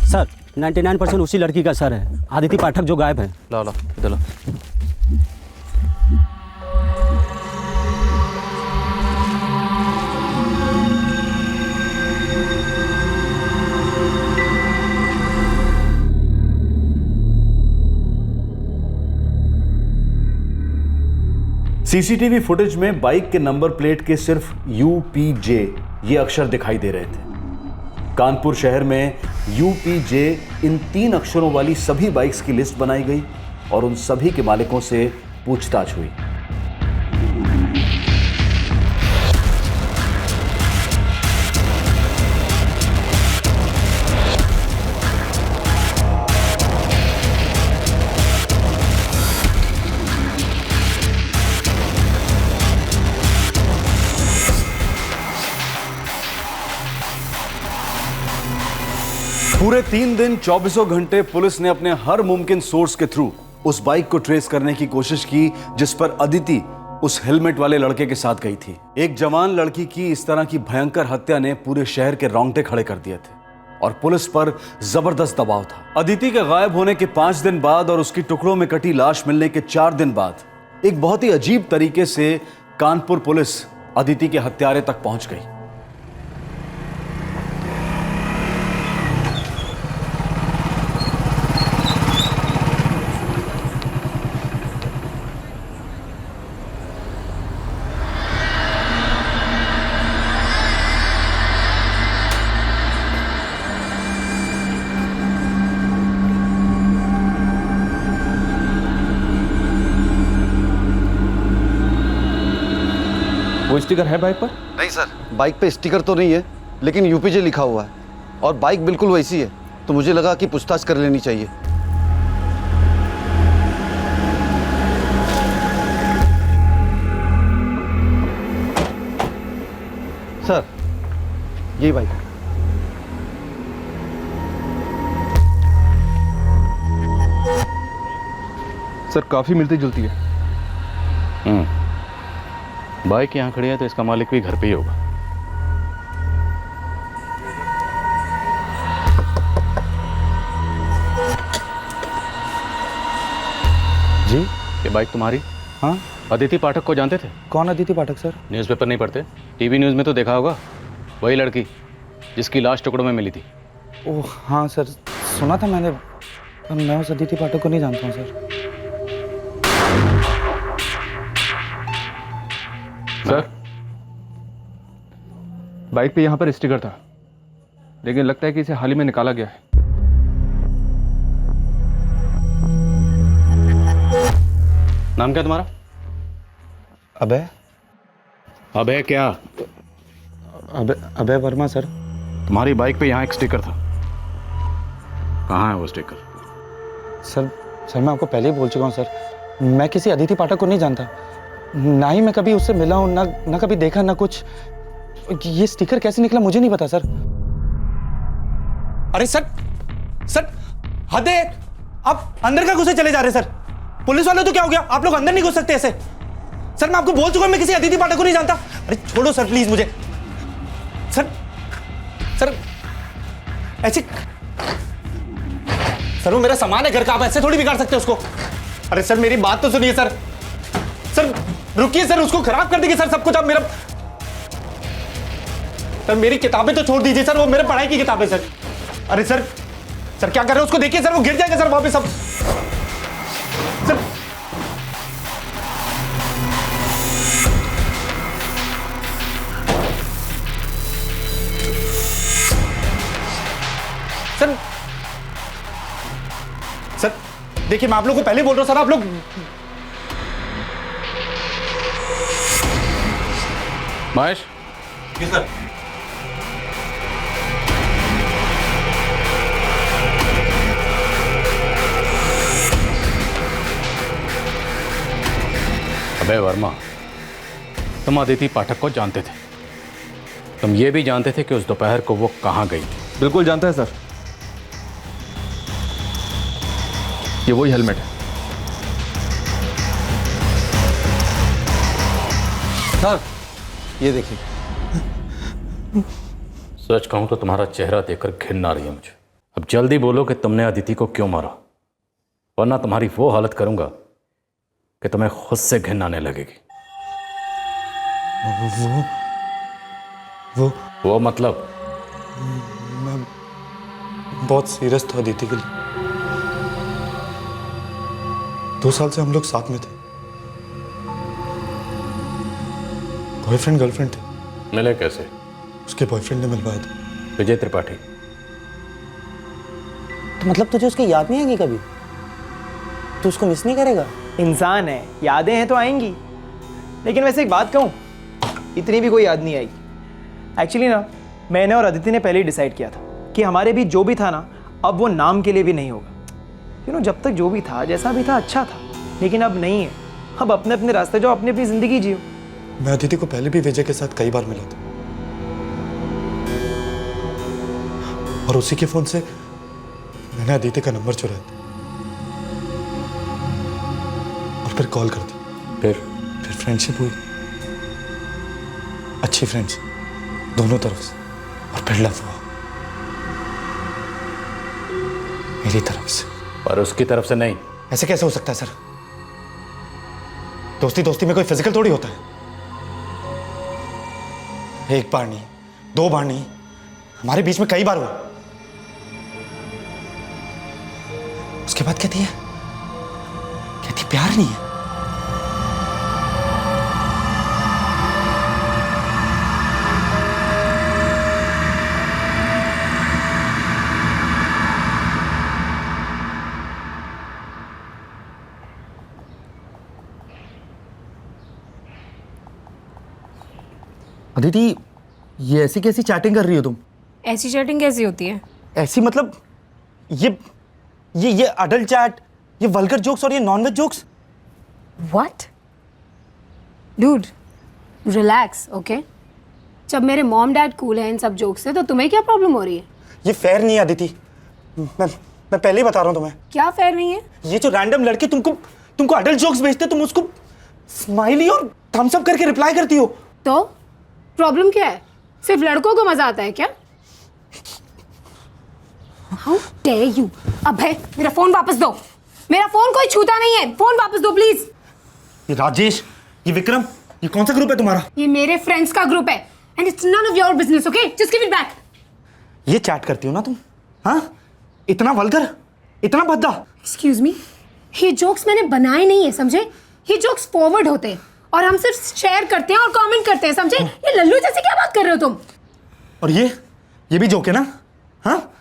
सर 99% उसी लड़की का सर है, आदिति पाठक जो गायब है। लो लो इधर लो। सीसीटीवी फुटेज में बाइक के नंबर प्लेट के सिर्फ UPJ ये अक्षर दिखाई दे रहे थे। कानपुर शहर में UPJ इन 3 अक्षरों वाली सभी बाइक्स की लिस्ट बनाई गई और उन सभी के मालिकों से पूछताछ हुई। पूरे 3 दिन 24 घंटे पुलिस ने अपने हर मुमकिन सोर्स के थ्रू उस बाइक को ट्रेस करने की कोशिश की जिस पर अदिति उस हेलमेट वाले लड़के के साथ गई थी। एक जवान लड़की की इस तरह की भयंकर हत्या ने पूरे शहर के रोंगटे खड़े कर दिए थे और पुलिस पर जबरदस्त दबाव था। अदिति के गायब होने के 5 दिन बाद और उसकी टुकड़ों में कटी लाश मिलने के 4 दिन बाद एक बहुत ही अजीब तरीके से कानपुर पुलिस अदिति के हत्यारे तक पहुंच गई। वो स्टिकर है बाइक पर? नहीं सर, बाइक पे स्टिकर तो नहीं है, लेकिन UPJ लिखा हुआ है और बाइक बिल्कुल वैसी है, तो मुझे लगा कि पूछताछ कर लेनी चाहिए। सर, यही बाइक है। सर काफी मिलती जुलती है। बाइक यहाँ खड़ी है तो इसका मालिक भी घर पे ही होगा। जी, ये बाइक तुम्हारी? हाँ। अदिति पाठक को जानते थे? कौन अदिति पाठक सर? न्यूज़पेपर नहीं पढ़ते? टीवी न्यूज़ में तो देखा होगा। वही लड़की जिसकी लाश टुकड़ों में मिली थी। ओह हाँ सर, सुना था मैंने, मैं उस अदिति पाठक को नहीं जानता हूँ सर। सर बाइक पे यहाँ पर स्टिकर था, लेकिन लगता है कि इसे हाल ही में निकाला गया है। नाम क्या तुम्हारा? अभय। अभय क्या? अभय वर्मा सर। तुम्हारी बाइक पे यहाँ एक स्टिकर था, कहाँ है वो स्टिकर? सर मैं आपको पहले ही बोल चुका हूँ सर, मैं किसी अदिति पाठक को नहीं जानता, ना ही मैं कभी उससे मिला हूँ, ना कभी देखा, ना कुछ। ये स्टिकर कैसे निकला मुझे नहीं पता सर। अरे सर हद है, आप अंदर का घुसे चले जा रहे सर। पुलिस वाले तो क्या हो गया, आप लोग अंदर नहीं घुस सकते ऐसे। सर मैं आपको बोल चुका हूं मैं किसी अदिति पाठक को नहीं जानता। अरे छोड़ो सर प्लीज मुझे। सर ऐसे, सर वो मेरा सामान है घर का, आप ऐसे थोड़ी बिगाड़ सकते हो उसको। अरे सर मेरी बात तो सुनिए सर। रुकिए सर, उसको खराब कर देंगे सर सब कुछ। आप मेरा सर, मेरी किताबें तो छोड़ दीजिए सर, वो मेरे पढ़ाई की किताबें सर। अरे सर, सर क्या कर रहे हो? उसको देखिए सर, वो गिर जाएगा सर वहां पे सब। सर सर सर देखिए, मैं आप लोगों को पहले बोल रहा हूं सर, आप लोग महेश। जी सर। अबे वर्मा, तुम अदिति पाठक को जानते थे। तुम ये भी जानते थे कि उस दोपहर को वो कहां गई थी। बिल्कुल जानता है सर। ये वही हेलमेट है। सर ये देखिए। सच कहूं तो तुम्हारा चेहरा देखकर घिन आ रही है मुझे। अब जल्दी बोलो कि तुमने अदिति को क्यों मारा, वरना तुम्हारी वो हालत करूंगा कि तुम्हें खुद से घिन आने लगेगी। वो मतलब? मैं बहुत सीरियस था अदिति के लिए। 2 साल से हम लोग साथ में थे, बॉयफ्रेंड गर्लफ्रेंड थे। मिले कैसे? उसके बॉयफ्रेंड ने मिलवाया था। विजय त्रिपाठी। तो मतलब तुझे उसकी याद नहीं आएगी कभी? तू उसको मिस नहीं करेगा? इंसान है, यादें हैं तो आएंगी। लेकिन वैसे एक बात कहूँ, इतनी भी कोई याद नहीं आएगी। एक्चुअली ना, मैंने और अदिति ने पहले ही डिसाइड किया था कि हमारे बीच जो भी था ना, अब वो नाम के लिए भी नहीं होगा। जब तक जो भी था, जैसा भी था, अच्छा था। लेकिन अब नहीं है। अब अपने अपने रास्ते जाओ, अपनी अपनी जिंदगी जियो। मैं अदिति को पहले भी विजय के साथ कई बार मिला था, और उसी के फोन से मैंने अदिति का नंबर चुराया था और फिर कॉल कर दी। फिर फ्रेंडशिप हुई, अच्छी फ्रेंड्स दोनों तरफ से, और फिर लव हुआ मेरी तरफ से। पर उसकी तरफ से नहीं। ऐसे कैसे हो सकता है सर? दोस्ती दोस्ती में कोई फिजिकल थोड़ी होता है। एक बार नहीं, 2 बार नहीं, हमारे बीच में कई बार हुआ। उसके बाद कहती प्यार नहीं है। अदिति, ये ऐसी कैसी चैटिंग कर रही हो तुम? ऐसी चैटिंग कैसी होती है? ऐसी मतलब ये अडल्ट चैट, ये वल्गर जोक्स और ये non veg jokes. What? Dude, relax, okay? जब मेरे मॉम डैड कूल है इन सब जोक्स से, तो तुम्हें क्या प्रॉब्लम हो रही है? ये फेयर नहीं है अदिति। मैं पहले ही बता रहा हूँ तुम्हें। क्या फेयर नहीं है? ये जो रैंडम लड़के तुमको अडल्ट जोक्स भेजते, तुम उसको स्माइली और थम्स अप करके रिप्लाई करती हो। तो प्रॉब्लम क्या है? सिर्फ लड़कों को मजा आता है क्या? How dare you! अभय, मेरा फोन वापस दो। मेरा फोन कोई छूता नहीं है। फोन वापस दो प्लीज। ये राजेश, ये विक्रम, ये कौन सा ग्रुप है तुम्हारा? ये मेरे फ्रेंड्स का ग्रुप है and it's none of your business, okay? Just give it back. ये चैट करती हो ना तुम? हाँ, इतना वल्गर, इतना भद्दा। एक्सक्यूज मी, ये जोक्स मैंने बनाए नहीं है, समझे? ये जोक्स फॉरवर्ड होते हैं और हम सिर्फ शेयर करते हैं और कमेंट करते हैं, समझे? ये लल्लू जैसे क्या बात कर रहे हो तुम? और ये भी जोक है ना? हाँ,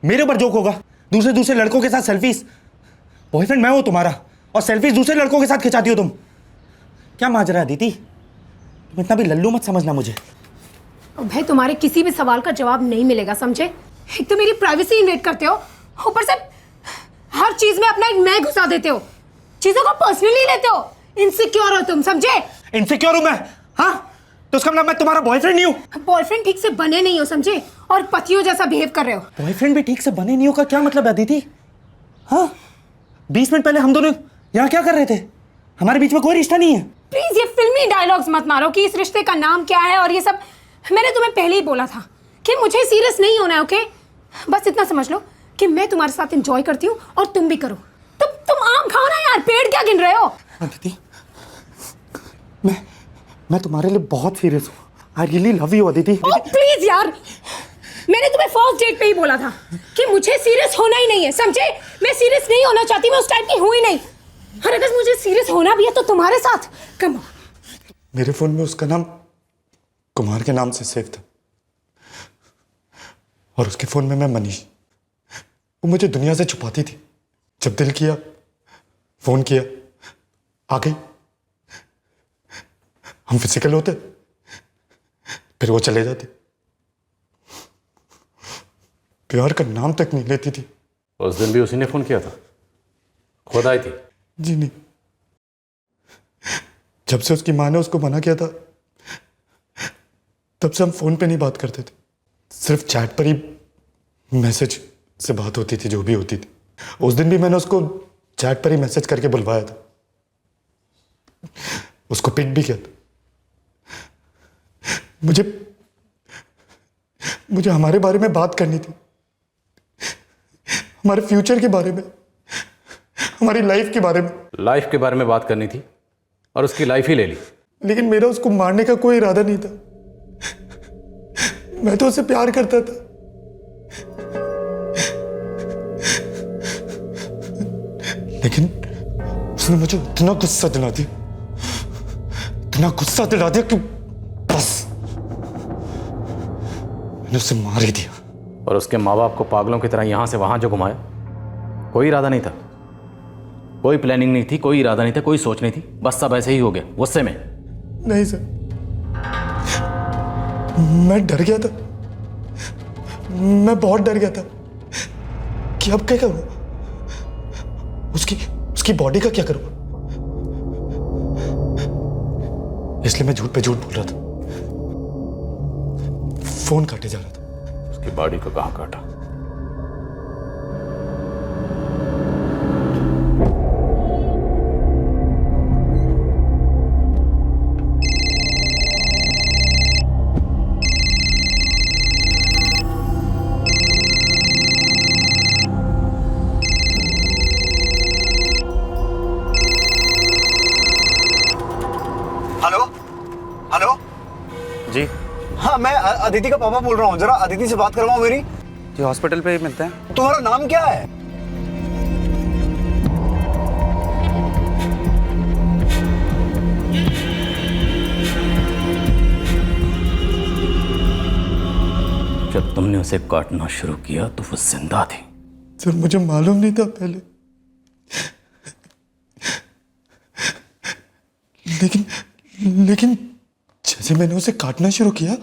मेरे ऊपर जोक होगा। दूसरे लड़कों के साथ सेल्फीज। बॉयफ्रेंड मैं हूं तुम्हारा, और सेल्फीज दूसरे लड़कों के साथ खिंचाती हो तुम। क्या माजरा है अदिति? तुम इतना भी लल्लू मत समझना मुझे। भाई, तुम्हारे किसी भी सवाल का जवाब नहीं मिलेगा, समझे? एक तो मेरी प्राइवेसी इन्वेट करते हो, ऊपर से हर चीज में अपना एक मैं घुसा देते हो, चीजों को पर्सनली लेते हो। इनसिक्योर हो तुम, समझे? इनसिक्योर हूं मैं? हाँ, तो उसका मतलब मैं तुम्हारा बॉयफ्रेंड नहीं हूं? बॉयफ्रेंड ठीक से बने नहीं हो, समझे? और पतियों जैसा बिहेव कर रहे हो। बॉयफ्रेंड भी ठीक से बने नहीं हो का क्या मतलब है अदिति? हाँ, 20 मिनट पहले हम दोनों यहाँ क्या कर रहे थे? हमारे बीच में कोई रिश्ता नहीं है। प्लीज ये फिल्मी डायलॉग्स मत मारो कि इस रिश्ते का नाम क्या है और ये सब। मैंने तुम्हें पहले ही बोला था कि मुझे सीरियस नहीं होना है, ओके? बस इतना समझ लो कि मैं तुम्हारे साथ एंजॉय करती हूँ और तुम भी करो। तुम आम खाओ ना यार, पेड़ क्या गिन रहे हो? अदिति, मैं तुम्हारे लिए बहुत सीरियस हूँ। I really love you Aditi. Please यार, मैंने तुम्हें फर्स्ट डेट पे ही बोला था कि मुझे सीरियस होना ही नहीं है, समझे? मैं सीरियस नहीं होना चाहती, मैं उस टाइप की हूं ही नहीं। और अगर मुझे सीरियस होना भी है तो तुम्हारे साथ। Come on. मेरे फोन में उसका नाम कुमार के नाम से सेव था और उसके फोन में मैं मनीष। वो मुझे दुनिया से छुपाती थी। जब दिल किया फोन किया, आ गई। हम फिजिकल होते, फिर वो चले जाते। प्यार का नाम तक नहीं लेती थी। उस दिन भी उसी ने फोन किया था? खुद आई थी? जी नहीं, जब से उसकी माँ ने उसको मना किया था तब से हम फोन पे नहीं बात करते थे। सिर्फ चैट पर ही मैसेज से बात होती थी, जो भी होती थी। उस दिन भी मैंने उसको चैट पर ही मैसेज करके बुलवाया था, उसको पिक भी किया था। मुझे हमारे बारे में बात करनी थी, हमारे फ्यूचर के बारे में, हमारी लाइफ के बारे में। लाइफ के बारे में बात करनी थी और उसकी लाइफ ही ले ली। लेकिन मेरा उसको मारने का कोई इरादा नहीं था। मैं तो उसे प्यार करता था। लेकिन उसने मुझे इतना गुस्सा दिला दिया, इतना गुस्सा दिला दिया कि बस मैंने उसे मार ही दिया। और उसके माँ बाप को पागलों की तरह यहां से वहां जो घुमाया, कोई इरादा नहीं था, कोई प्लानिंग नहीं थी, कोई इरादा नहीं था, कोई सोच नहीं थी, बस सब ऐसे ही हो गया गुस्से में। नहीं सर, मैं डर गया था, मैं बहुत डर गया था कि अब क्या करूं, उसकी बॉडी का क्या करूं। इसलिए मैं झूठ पे झूठ बोल रहा था, फोन काटे जा रहा था। उसकी बॉडी को कहां काटा? हेलो हेलो जी हाँ, मैं अदिति का पापा बोल रहा हूँ। जरा अदिति से बात करवाओ मेरी। जी हॉस्पिटल पे ही मिलते हैं। तुम्हारा नाम क्या है? जब तुमने उसे काटना शुरू किया तो वो जिंदा थी। सर मुझे मालूम नहीं था पहले, लेकिन जैसे मैंने उसे काटना शुरू किया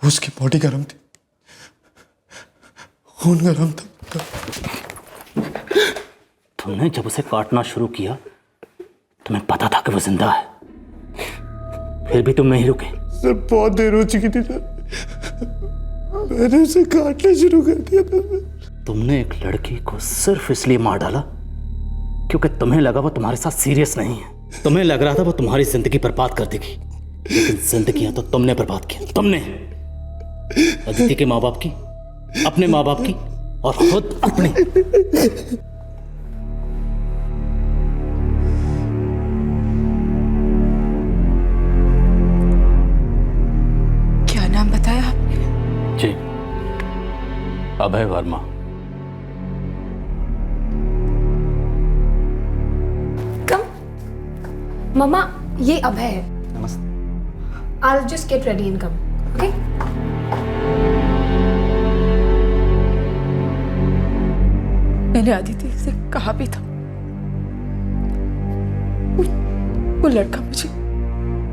उसकी बॉडी गर्म थी, खून गर्म था। तुमने जब उसे काटना शुरू किया तुम्हें पता था कि वो जिंदा है, फिर भी तुम नहीं रुके। सर बहुत देर हो चुकी थी सर, मैंने उसे काटना शुरू कर दिया था। तुमने एक लड़की को सिर्फ इसलिए मार डाला क्योंकि तुम्हें लगा वो तुम्हारे साथ सीरियस नहीं है। तुम्हें लग रहा था वो तुम्हारी जिंदगी बर्बाद कर देगी, लेकिन जिंदगी तो तुमने बर्बाद की। तुमने अदिति के माँ बाप की, अपने माँ बाप की और खुद अपने। क्या नाम बताया आपने? जी, अभय वर्मा। मम्मा, ये अभय है। नमस्ते। I'll just get ready and come. Okay? मैंने अदिति से कहा भी था, वो लड़का मुझे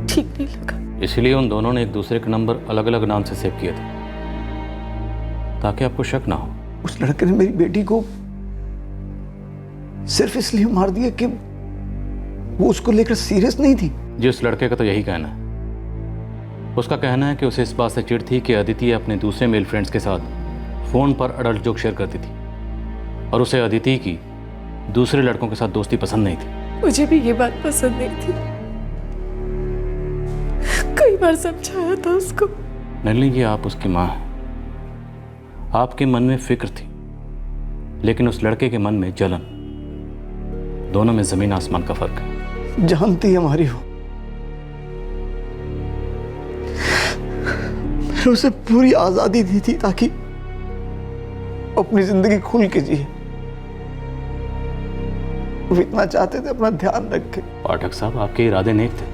ठीक नहीं लगा। इसलिए उन दोनों ने एक दूसरे के नंबर अलग अलग नाम से सेव किए थे ताकि आपको शक ना हो। उस लड़के ने मेरी बेटी को सिर्फ इसलिए मार दिया कि वो उसको लेकर सीरियस नहीं थी। जी, उस लड़के का तो यही कहना है। उसका कहना है कि उसे इस बात से चिढ़ थी कि अदिति अपने दूसरे मेल फ्रेंड्स के साथ फ़ोन पर अडल्ट जोक शेयर करती थी और उसे अदिति की दूसरे लड़कों के साथ दोस्ती पसंद नहीं थी। मुझे भी ये बात पसंद नहीं थी, कई बार समझाया था उसको। नलिनी जी, आप उसकी माँ हैं, आपके मन में फिक्र थी, लेकिन उस लड़के के मन में जलन। दोनों में ज़मीन आसमान का फर्क है। जानती हमारी हो। मैंने उसे पूरी आजादी दी थी ताकि अपनी जिंदगी खुल के जिए। वो इतना चाहते थे अपना ध्यान रखे। पाठक साहब, आपके इरादे नेक थे,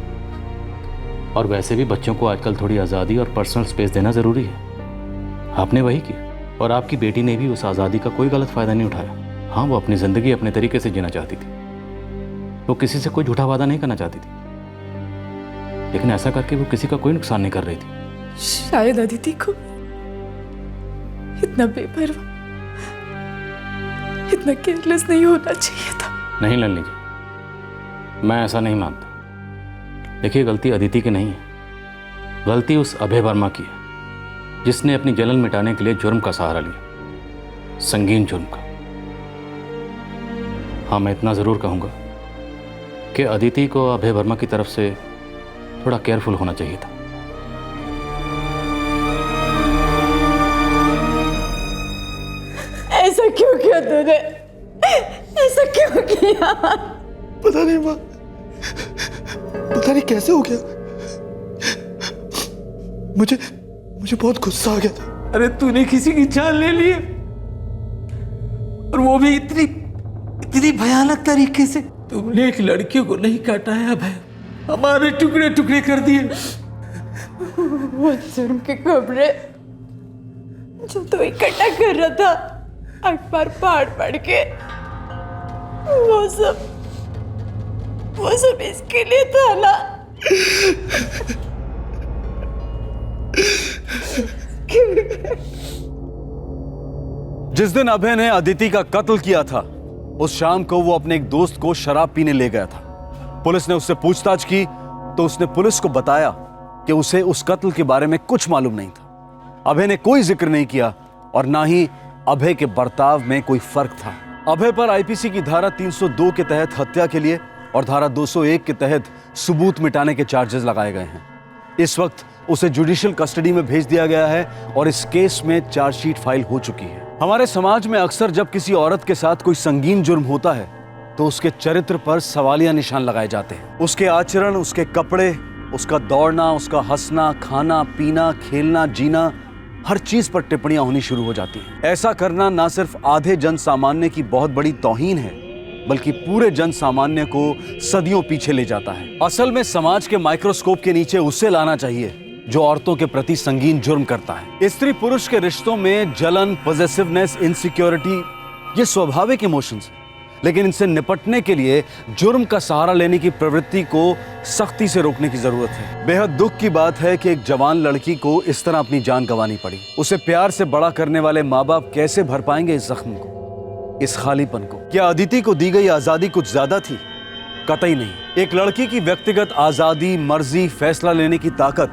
और वैसे भी बच्चों को आजकल थोड़ी आज़ादी और पर्सनल स्पेस देना ज़रूरी है। आपने वही किया, और आपकी बेटी ने भी उस आज़ादी का कोई गलत फ़ायदा नहीं उठाया। हाँ, वो अपनी ज़िंदगी अपने तरीके से जीना चाहती थी, वो किसी से कोई झूठा वादा नहीं करना चाहती थी, लेकिन ऐसा करके वो किसी का कोई नुकसान नहीं कर रही थी। शायद अदिति को इतना बेपरवाह, इतना केयरलेस नहीं होना चाहिए था। नहीं लल्ली जी, मैं ऐसा नहीं मानता। देखिए, गलती अदिति की नहीं है, गलती उस अभय वर्मा की है, जिसने अपनी जलन मिटाने के लिए जुर्म का सहारा लिया, संगीन जुर्म का। हाँ, मैं इतना ज़रूर कहूँगा कि अदिति को अभय वर्मा की तरफ से थोड़ा केयरफुल होना चाहिए था। ऐसा क्यों किया तूने? ऐसा क्यों किया? पता नहीं माँ, पता नहीं कैसे हो गया। मुझे बहुत गुस्सा आ गया था। अरे तूने किसी की जान ले ली है, और वो भी इतनी भयानक तरीके से। तुमने एक लड़की को नहीं काटा है अभय, हमारे टुकड़े टुकड़े कर दिए। वो जुर्म के कपड़े जो तू इकट्ठा कर रहा था अखबार पढ़ के, वो सब इसके लिए था ना। जिस दिन अभय ने अदिति का कत्ल किया था, उस शाम को वो अपने एक दोस्त को शराब पीने ले गया था। पुलिस ने उससे पूछताछ की तो उसने पुलिस को बताया कि उसे उस कत्ल के बारे में कुछ मालूम नहीं था। अभय ने कोई जिक्र नहीं किया, और ना ही अभय के बर्ताव में कोई फर्क था। अभय पर आईपीसी की धारा 302 के तहत हत्या के लिए और धारा 201 के तहत सबूत मिटाने के चार्जेस लगाए गए हैं। इस वक्त उसे जुडिशियल कस्टडी में भेज दिया गया है, और इस केस में चार्जशीट फाइल हो चुकी है। हमारे समाज में अक्सर जब किसी औरत के साथ कोई संगीन जुर्म होता है तो उसके चरित्र पर सवालिया निशान लगाए जाते हैं। उसके आचरण, उसके कपड़े, उसका दौड़ना, उसका हंसना, खाना पीना, खेलना, जीना, हर चीज पर टिप्पणियां होनी शुरू हो जाती हैं। ऐसा करना ना सिर्फ आधे जन सामान्य की बहुत बड़ी तौहीन है, बल्कि पूरे जन सामान्य को सदियों पीछे ले जाता है। असल में समाज के माइक्रोस्कोप के नीचे उसे लाना चाहिए जो औरतों के प्रति संगीन जुर्म करता है। स्त्री पुरुष के रिश्तों में जलन, पॉसेसिवनेस, इनसिक्योरिटी, ये स्वाभाविक इमोशंस हैं, लेकिन इनसे निपटने के लिए जुर्म का सहारा लेने की प्रवृत्ति को सख्ती से रोकने की जरूरत है। बेहद दुख की बात है कि एक जवान लड़की को इस तरह अपनी जान गंवानी पड़ी। उसे प्यार से बड़ा करने वाले माँ बाप कैसे भर पाएंगे इस जख्म को, इस खालीपन को? क्या अदिति को दी गई आजादी कुछ ज्यादा थी? कतई नहीं। एक लड़की की व्यक्तिगत आजादी, मर्जी, फैसला लेने की ताकत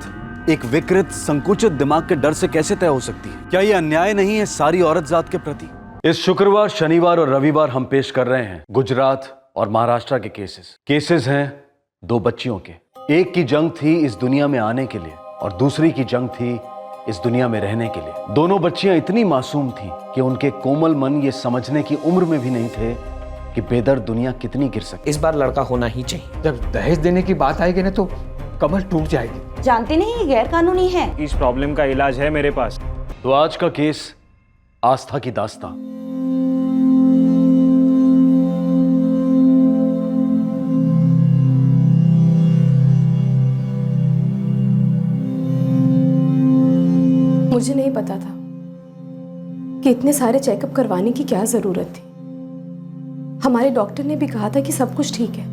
एक विकृत, संकुचित दिमाग के डर से कैसे तय हो सकती है? क्या यह अन्याय नहीं है सारी औरत जात के प्रति? इस शुक्रवार, शनिवार और रविवार हम पेश कर रहे हैं गुजरात और महाराष्ट्र के केसेस हैं 2 बच्चियों के। एक की जंग थी इस दुनिया में आने के लिए, और दूसरी की जंग थी इस दुनिया में रहने के लिए। दोनों बच्चियां इतनी मासूम थीं कि उनके कोमल मन ये समझने की उम्र में भी नहीं थे कि बेदर्द दुनिया कितनी गिर सकती। इस बार लड़का होना ही चाहिए। जब दहेज देने की बात आएगी ना तो कमर टूट जाएगी। जानते नहीं ये गैर कानूनी है। इस प्रॉब्लम का इलाज है मेरे पास। तो आज का केस आस्था की दास्तां। मुझे नहीं पता था कि इतने सारे चेकअप करवाने की क्या जरूरत थी। हमारे डॉक्टर ने भी कहा था कि सब कुछ ठीक है,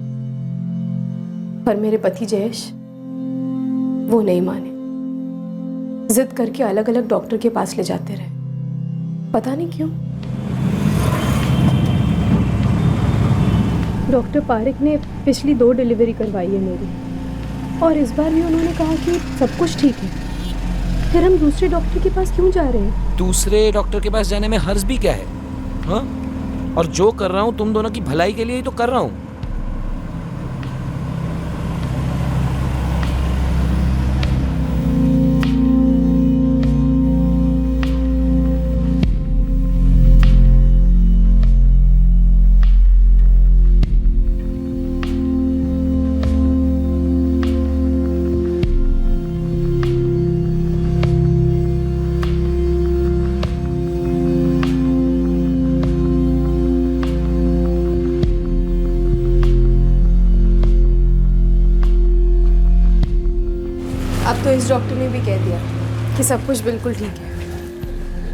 पर मेरे पति जयेश वो नहीं माने। जिद करके अलग अलग डॉक्टर के पास ले जाते रहे, पता नहीं क्यों। डॉक्टर पारिक ने पिछली 2 डिलीवरी करवाई है मेरी, और इस बार भी उन्होंने कहा कि सब कुछ ठीक है। फिर हम दूसरे डॉक्टर के पास क्यों जा रहे हैं? दूसरे डॉक्टर के पास जाने में हर्ज भी क्या है? हाँ, और जो कर रहा हूँ तुम दोनों की भलाई के लिए ही तो कर रहा हूँ। इस डॉक्टर ने भी कह दिया कि सब कुछ बिल्कुल ठीक है,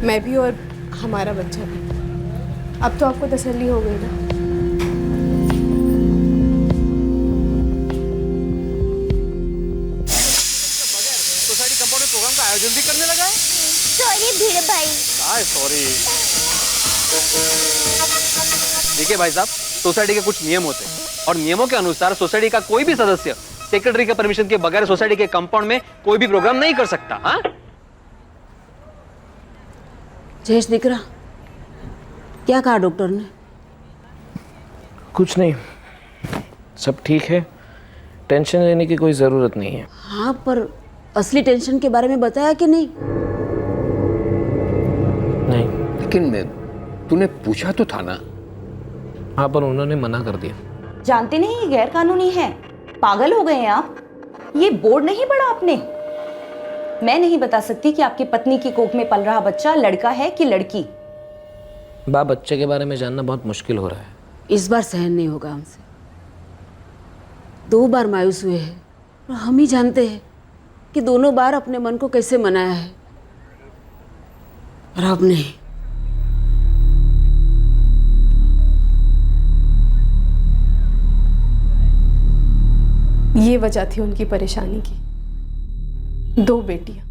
मैं भी और हमारा बच्चा भी। अब तो आपको तसल्ली हो गई ना? सोसाइटी कंपाउंड में प्रोग्राम का आयोजन भी करने लगा है। सॉरी भीड़ भाई। सॉरी। देखिए भाई साहब, सोसाइटी के कुछ नियम होते हैं और नियमों के अनुसार सोसाइटी का कोई भी सदस्य सेक्रेटरी के परमिशन के बगैर सोसाइटी के कंपाउंड में कोई भी प्रोग्राम नहीं कर सकता। हाँ, जयेश दिख रहा, क्या कहा डॉक्टर ने? कुछ नहीं, सब ठीक है, टेंशन लेने की कोई ज़रूरत नहीं है। हाँ, पर असली टेंशन के बारे में बताया कि नहीं? नहीं। लेकिन तूने पूछा तो था ना? हाँ, पर उन्होंने मना कर दिया। जानते नहीं ये गैर कानूनी है, पागल हो गए हैं आप। ये बोर्ड नहीं पढ़ा आपने? मैं नहीं बता सकती कि आपकी पत्नी की कोख में पल रहा बच्चा लड़का है कि लड़की। बा, बच्चे के बारे में जानना बहुत मुश्किल हो रहा है। इस बार सहन नहीं होगा हमसे। 2 बार मायूस हुए हैं और हम ही जानते हैं कि दोनों बार अपने मन को कैसे मनाया है, और अब नहीं। ये वजह थी उनकी परेशानी की। 2 बेटियां।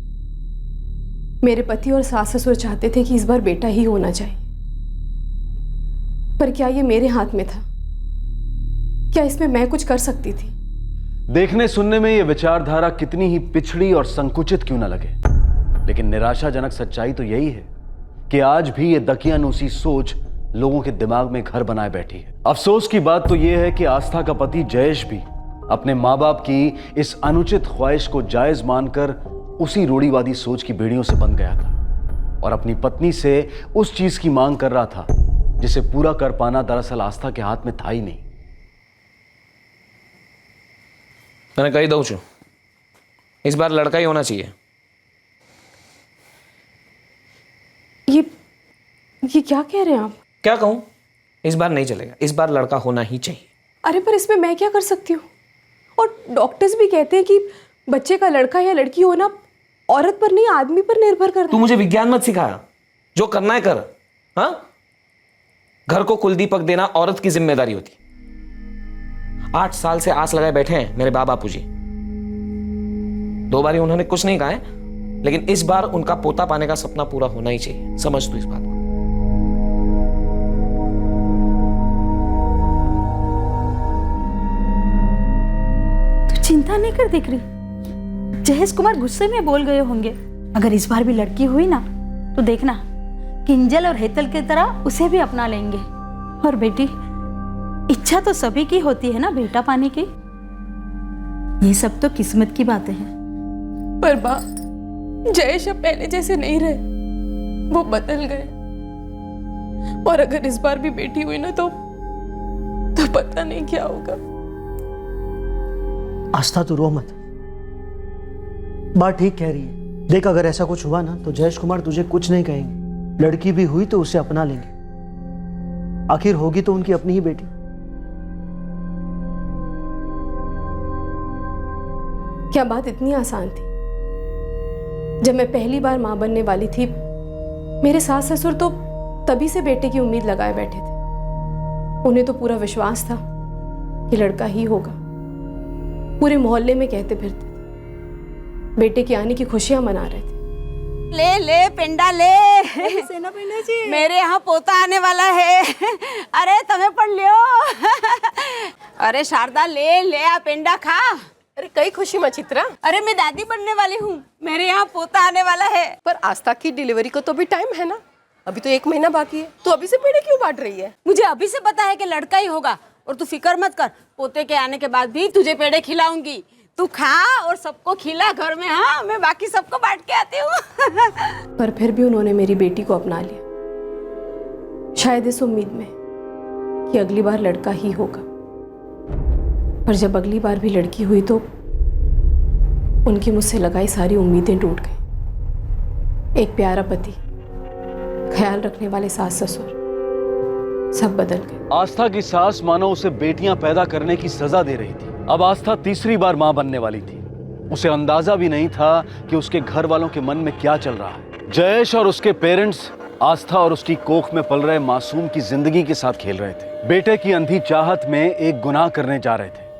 मेरे पति और सास ससुर चाहते थे कि इस बार बेटा ही होना चाहिए, पर क्या ये मेरे हाथ में था? क्या इसमें मैं कुछ कर सकती थी? देखने सुनने में यह विचारधारा कितनी ही पिछड़ी और संकुचित क्यों न लगे, लेकिन निराशाजनक सच्चाई तो यही है कि आज भी यह दकियानूसी सोच लोगों के दिमाग में घर बनाए बैठी है। अफसोस की बात तो यह है कि आस्था का पति जयेश भी अपने माँ बाप की इस अनुचित ख्वाहिश को जायज मानकर उसी रूढ़िवादी सोच की बेड़ियों से बंध गया था और अपनी पत्नी से उस चीज की मांग कर रहा था जिसे पूरा कर पाना दरअसल आस्था के हाथ में था ही नहीं। मैंने कही दऊं छू, इस बार लड़का ही होना चाहिए। ये क्या कह रहे हैं आप? क्या कहूं? इस बार नहीं चलेगा, इस बार लड़का होना ही चाहिए। अरे पर इसमें मैं क्या कर सकती हूँ? और डॉक्टर्स भी कहते हैं कि बच्चे का लड़का या लड़की होना औरत पर नहीं आदमी पर निर्भर करता है। तू मुझे विज्ञान मत सिखाया, जो करना है कर। हाँ, घर को कुलदीपक देना औरत की जिम्मेदारी होती। 8 साल से आस लगाए बैठे हैं मेरे बापू जी। 2 बार उन्होंने कुछ नहीं कहा है, लेकिन इस बार उनका पोता पाने का सपना पूरा होना ही चाहिए। समझ तू इस बात को। चिंता नहीं कर देख रही, जहेश कुमार गुस्से में बोल गए होंगे। अगर इस बार भी लड़की हुई ना तो देखना, किंजल और हेतल की तरह उसे भी अपना लेंगे। और बेटी, इच्छा तो सभी की होती है ना बेटा पाने की। ये सब तो किस्मत की बातें हैं। पर बा, जयेश अब पहले जैसे नहीं रहे, वो बदल गए। और अगर इस बार भी बेटी हुई ना तो पता नहीं क्या होगा। आस्था, तू रो मत, बात ठीक कह रही है। देख, अगर ऐसा कुछ हुआ ना तो जयेश कुमार तुझे कुछ नहीं कहेंगे। लड़की भी हुई तो उसे अपना लेंगे, आखिर होगी तो उनकी अपनी ही बेटी। क्या बात इतनी आसान थी? जब मैं पहली बार मां बनने वाली थी, मेरे सास ससुर तो तभी से बेटे की उम्मीद लगाए बैठे थे। उन्हें तो पूरा विश्वास था कि लड़का ही होगा। पूरे मोहल्ले में कहते फिरते थे, बेटे के आने की खुशियां मना रहे थे। ले ले पेंडा ले, सेना पेंडा जी, मेरे यहाँ पोता आने वाला है। अरे तुम्हें पढ़ लियो। अरे शारदा, ले ले आ पेंडा खा। अरे कई खुशी मचित्रा। अरे मैं दादी बनने वाली हूँ, मेरे यहाँ पोता आने वाला है। पर आस्था की डिलीवरी को तो भी टाइम है ना, अभी तो 1 महीना बाकी है। तो अभी से पेड़े क्यों बांट रही है? मुझे अभी से पता है कि लड़का ही होगा, और तू फिक्र मत कर, पोते के आने के बाद भी तुझे पेड़े खिलाऊंगी। तू खा और सबको खिला घर में। हाँ, मैं बाकी सबको बांट के आती हूँ। पर फिर भी उन्होंने मेरी बेटी को अपना लिया, शायद इस उम्मीद में कि अगली बार लड़का ही होगा। पर जब अगली बार भी लड़की हुई तो उनकी मुझसे लगाई सारी उम्मीदें टूट गई। एक प्यारा पति, ख्याल रखने वाले सास ससुर, सब बदल गए। आस्था की सास मानो उसे बेटियां पैदा करने की सजा दे रही थी। अब आस्था तीसरी बार मां बनने वाली थी उसे अंदाजा भी नहीं था कि उसके घर वालों के मन में क्या चल रहा है। जयेश और उसके पेरेंट्स आस्था और उसकी कोख में पल रहे मासूम की जिंदगी के साथ खेल रहे थे। बेटे की अंधी चाहत में एक गुनाह करने जा रहे थे।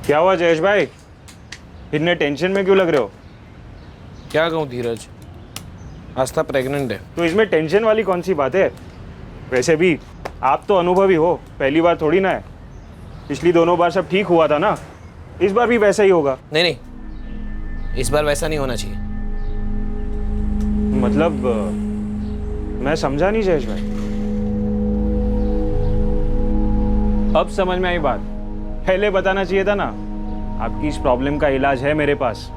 क्या हुआ जयेश भाई, इतने टेंशन में क्यों लग रहे हो? क्या कहूँ धीरज, आस्था प्रेग्नेंट है। तो इसमें टेंशन वाली कौन सी बात है? वैसे भी आप तो अनुभवी हो, पहली बार थोड़ी ना है। पिछली दोनों बार सब ठीक हुआ था ना, इस बार भी वैसा ही होगा। नहीं नहीं, इस बार वैसा नहीं होना चाहिए। मतलब मैं समझा नहीं जयेश भाई। अब समझ में आई बात, पहले बताना चाहिए था ना। आपकी इस प्रॉब्लम का इलाज है मेरे पास।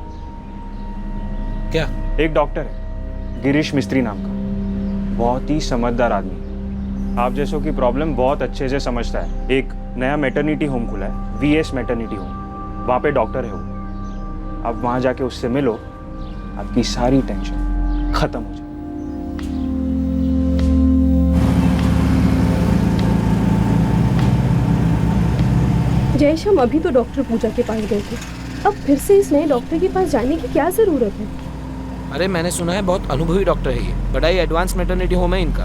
क्या? एक डॉक्टर है गिरीश मिस्त्री नाम का, बहुत ही समझदार आदमी, आप जैसों की प्रॉब्लम बहुत अच्छे से समझता है। एक नया मैटरनिटी होम खुला है, वीएस मैटरनिटी होम, वहाँ पे डॉक्टर है वो। आप वहाँ जाके उससे मिलो, आपकी सारी टेंशन खत्म हो जाए। जयेश, हम अभी तो डॉक्टर पूजा के पास गए थे, अब फिर से इस नए डॉक्टर के पास जाने की क्या जरूरत है? अरे मैंने सुना है बहुत अनुभवी डॉक्टर है ये, बड़ा ही एडवांस मैटरनिटी होम है इनका।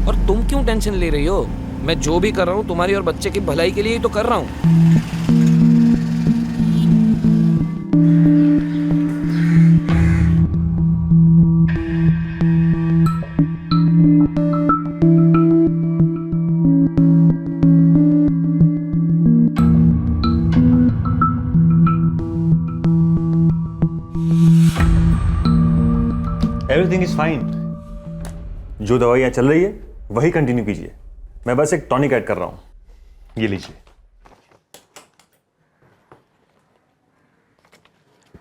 और तुम क्यों टेंशन ले रही हो? मैं जो भी कर रहा हूँ तुम्हारी और बच्चे की भलाई के लिए ही तो कर रहा हूँ। Everything is fine. जो दवाइयाँ चल रही है वही कंटिन्यू कीजिए, मैं बस एक टॉनिक ऐड कर रहा हूँ, ये लीजिए।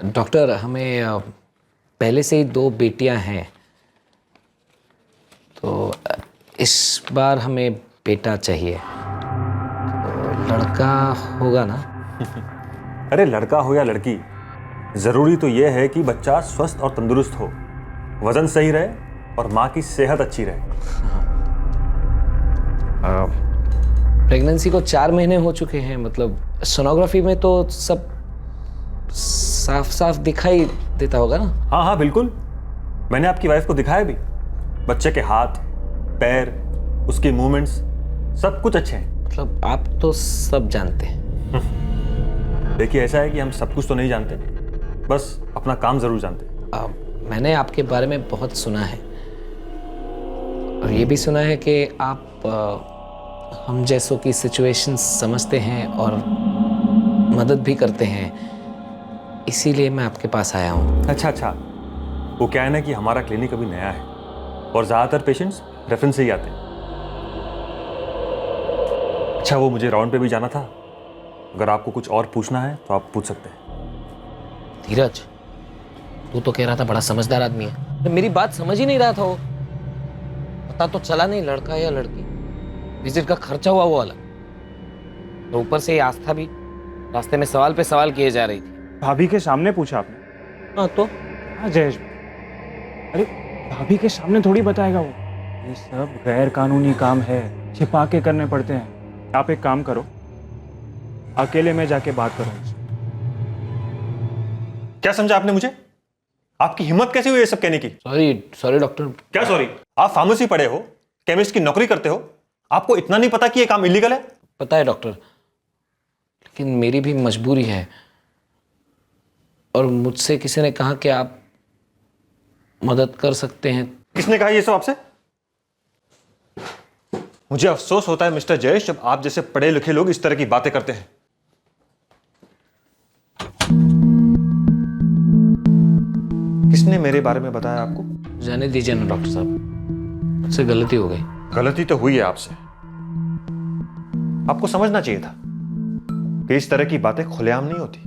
डॉक्टर, हमें पहले से ही 2 बेटियां हैं, तो इस बार हमें बेटा चाहिए। तो लड़का होगा ना? अरे लड़का हो या लड़की, ज़रूरी तो यह है कि बच्चा स्वस्थ और तंदुरुस्त हो, वजन सही रहे और माँ की सेहत अच्छी रहे। प्रेगनेंसी को 4 महीने हो चुके हैं, मतलब सोनोग्राफी में तो सब साफ साफ दिखाई देता होगा ना? हाँ हाँ बिल्कुल, मैंने आपकी वाइफ को दिखाया भी। बच्चे के हाथ पैर, उसके मूवमेंट्स सब कुछ अच्छे हैं। मतलब आप तो सब जानते हैं। देखिए ऐसा है कि हम सब कुछ तो नहीं जानते, बस अपना काम जरूर जानते हैं। मैंने आपके बारे में बहुत सुना है, और ये भी सुना है कि आप हम जैसों की सिचुएशन समझते हैं और मदद भी करते हैं, इसीलिए मैं आपके पास आया हूँ। अच्छा, वो क्या है ना कि हमारा क्लिनिक अभी नया है और ज़्यादातर पेशेंट्स रेफरेंस से ही आते हैं। अच्छा, वो मुझे राउंड पे भी जाना था, अगर आपको कुछ और पूछना है तो आप पूछ सकते हैं। धीरज, तू तो कह रहा था बड़ा समझदार आदमी है, तो मेरी बात समझ ही नहीं रहा था वो। पता तो चला नहीं लड़का या लड़की, विजिट का खर्चा हुआ वो अलग, तो ऊपर से ये आस्था भी रास्ते में सवाल पे सवाल किए जा रही थी। भाभी के सामने पूछा आपने? हाँ तो? हाँ जयेश, अरे भाभी के सामने थोड़ी बताएगा वो, ये सब गैर कानूनी काम है, छिपा के करने पड़ते हैं। आप एक काम करो, अकेले में जाके बात करो। क्या समझा आपने मुझे? आपकी हिम्मत कैसे हुई ये सब कहने की? Sorry doctor. क्या सॉरी? आप फार्मेसी पढ़े हो, केमिस्ट की नौकरी करते हो, आपको इतना नहीं पता कि ये काम इलीगल है? पता है डॉक्टर, लेकिन मेरी भी मजबूरी है, और मुझसे किसी ने कहा कि आप मदद कर सकते हैं। किसने कहा ये सब आपसे? मुझे अफसोस होता है मिस्टर जयेश, जब आप जैसे पढ़े लिखे लोग इस तरह की बातें करते हैं। किसने मेरे बारे में बताया आपको? जाने दीजिए ना डॉक्टर साहब, मुझसे गलती हो गई। गलती तो हुई है आपसे, आपको समझना चाहिए था कि इस तरह की बातें खुलेआम नहीं होती।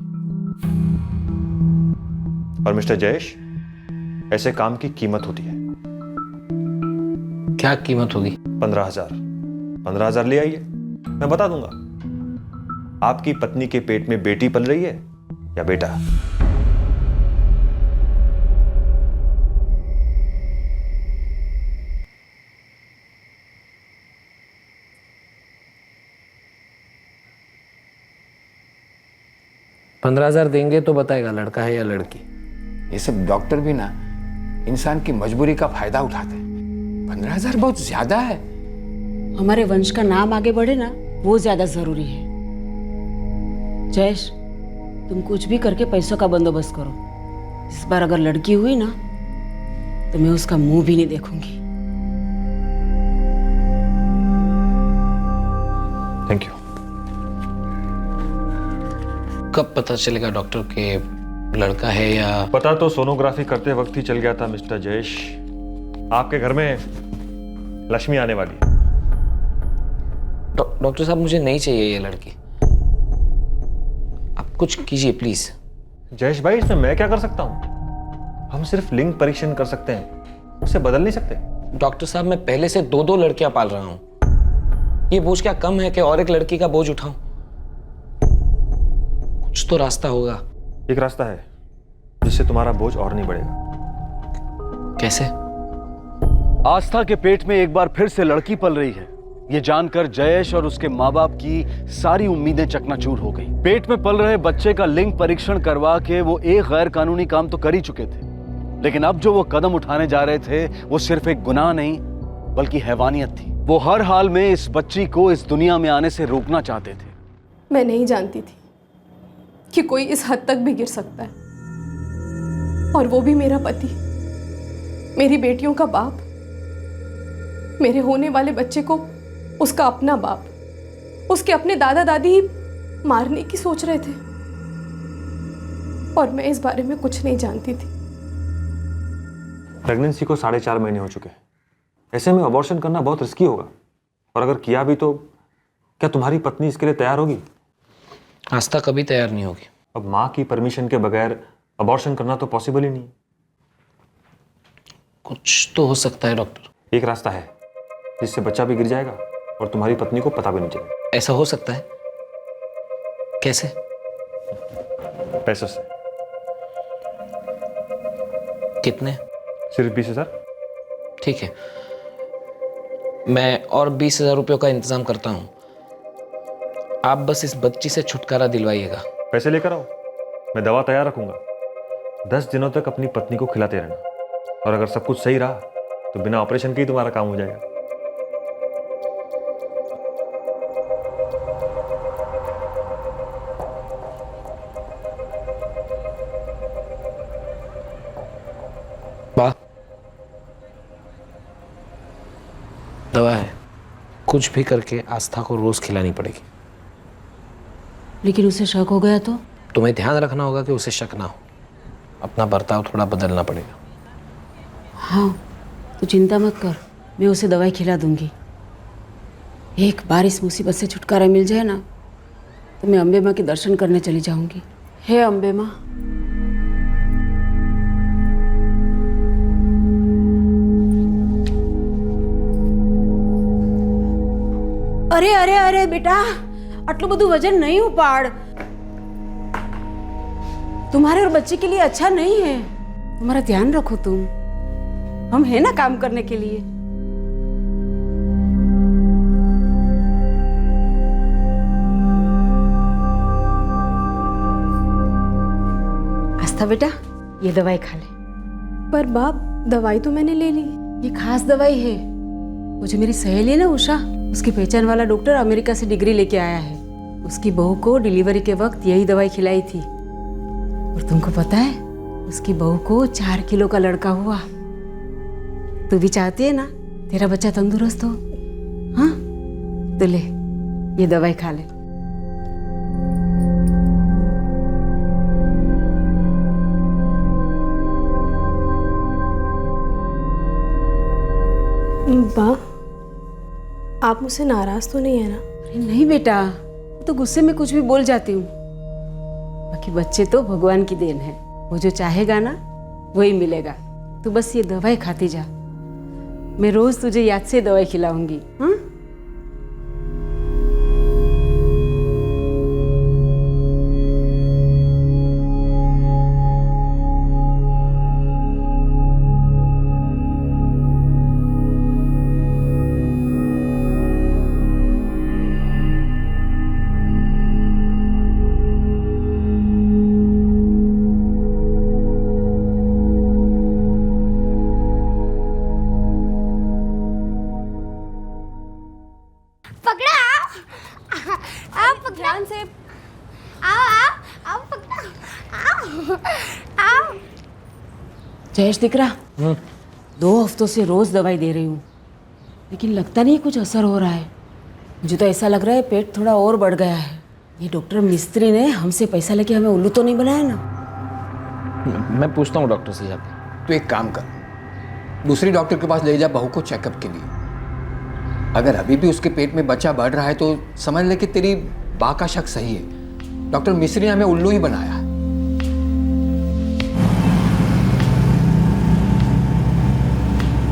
और मिस्टर जयेश, ऐसे काम की कीमत होती है। क्या कीमत होगी? 15,000। 15,000 ले आइए, मैं बता दूंगा आपकी पत्नी के पेट में बेटी पल रही है या बेटा। $15,000 देंगे तो बताएगा लड़का है या लड़की। ये सब डॉक्टर भी ना इंसान की मजबूरी का फायदा उठाते हैं। 15,000 बहुत ज्यादा है। हमारे वंश का नाम आगे बढ़े ना, वो ज्यादा जरूरी है। जयेश, तुम कुछ भी करके पैसों का बंदोबस्त करो। इस बार अगर लड़की हुई ना तो मैं उसका मुंह भी नहीं देखूंगी। Thank you. कब पता चलेगा डॉक्टर के लड़का है या? पता तो सोनोग्राफी करते वक्त ही चल गया था मिस्टर जयेश। आपके घर में लक्ष्मी आने वाली है। डॉक्टर साहब, मुझे नहीं चाहिए ये लड़की, आप कुछ कीजिए प्लीज। जयेश भाई, इसमें मैं क्या कर सकता हूं? हम सिर्फ लिंग परीक्षण कर सकते हैं, उसे बदल नहीं सकते। डॉक्टर साहब, मैं पहले से 2 लड़कियां पाल रहा हूं। ये बोझ क्या कम है कि और एक लड़की का बोझ उठाऊं? कुछ तो रास्ता होगा। एक रास्ता है जिससे तुम्हारा बोझ और नहीं बढ़ेगा। कैसे? आस्था के पेट में एक बार फिर से लड़की पल रही है। ये जानकर जयेश और उसके माँ बाप की सारी उम्मीदें चकनाचूर हो गई। पेट में पल रहे बच्चे का लिंग परीक्षण करवा के वो एक गैर कानूनी काम तो कर ही चुके थे, लेकिन अब जो वो कदम उठाने जा रहे थे वो सिर्फ एक गुनाह नहीं बल्कि हैवानियत थी। वो हर हाल में इस बच्ची को इस दुनिया में आने से रोकना चाहते थे। मैं नहीं जानती थी कि कोई इस हद तक भी गिर सकता है, और वो भी मेरा पति, मेरी बेटियों का बाप, मेरे होने वाले बच्चे को उसका अपना बाप, उसके अपने दादा दादी ही मारने की सोच रहे थे, और मैं इस बारे में कुछ नहीं जानती थी। प्रेगनेंसी को 4.5 महीने हो चुके हैं। ऐसे में अबॉर्शन करना बहुत रिस्की होगा, और अगर किया भी तो क्या तुम्हारी पत्नी इसके लिए तैयार होगी? आस्था कभी तैयार नहीं होगी। अब माँ की परमिशन के बगैर अबॉर्शन करना तो पॉसिबल ही नहीं। कुछ तो हो सकता है डॉक्टर। एक रास्ता है जिससे बच्चा भी गिर जाएगा और तुम्हारी पत्नी को पता भी नहीं चलेगा। ऐसा हो सकता है? कैसे? पैसों से। कितने? सिर्फ 20,000। ठीक है, मैं और 20,000 रुपयों का इंतजाम करता हूं। आप बस इस बच्ची से छुटकारा दिलवाइएगा। पैसे लेकर आओ, मैं दवा तैयार रखूंगा। 10 दिनों तक अपनी पत्नी को खिलाते रहना, और अगर सब कुछ सही रहा तो बिना ऑपरेशन के ही तुम्हारा काम हो जाएगा। वाह, दवा है। कुछ भी करके आस्था को रोज खिलानी पड़ेगी। लेकिन उसे शक हो गया तो? तुम्हें ध्यान रखना होगा कि उसे शक ना हो। अपना बर्ताव थोड़ा बदलना पड़ेगा। हाँ, तू चिंता मत कर, मैं उसे दवाई खिला दूंगी। एक बार इस मुसीबत से छुटकारा मिल जाए ना तो मैं अम्बे माँ के दर्शन करने चली जाऊंगी। हे अम्बे माँ। अरे अरे अरे बेटा, आटલું બધું वजन नहीं उपाड़। तुम्हारे और बच्चे के लिए अच्छा नहीं है। तुम्हारा ध्यान रखो तुम, हम है ना काम करने के लिए। आस्था बेटा, ये दवाई खा ले। पर बाप, दवाई तो मैंने ले ली। ये खास दवाई है। वो जो मेरी सहेली है ना उषा, उसकी पहचान वाला डॉक्टर अमेरिका से डिग्री लेके आया है। उसकी बहू को डिलीवरी के वक्त यही दवाई खिलाई थी। और तुमको पता है, उसकी बहू को 4 किलो का लड़का हुआ। तू भी चाहती है ना तेरा बच्चा तंदुरुस्त हो? हाँ, तो ले, ये दवाई खा ले। माँ, आप मुझसे नाराज तो नहीं है ना? अरे नहीं बेटा, तो गुस्से में कुछ भी बोल जाती हूँ। बाकी बच्चे तो भगवान की देन है, वो जो चाहेगा ना वही मिलेगा। तू बस ये दवाई खाती जा, मैं रोज तुझे याद से दवाई खिलाऊंगी। हाँ, जयेश दिख रहा 2 हफ्तों से रोज दवाई दे रही हूँ, लेकिन लगता नहीं कुछ असर हो रहा है। मुझे तो ऐसा लग रहा है पेट थोड़ा और बढ़ गया है। ये डॉक्टर मिस्त्री ने हमसे पैसा लेके हमें उल्लू तो नहीं बनाया ना? मैं पूछता हूँ डॉक्टर से जाके। तो एक काम कर, दूसरी डॉक्टर के पास ले जा बहू को चेकअप के लिए। अगर अभी भी उसके पेट में बच्चा बढ़ रहा है तो समझ ले कि तेरी बा का शक सही है। डॉक्टर मिस्री ने हमें उल्लू ही बनाया है।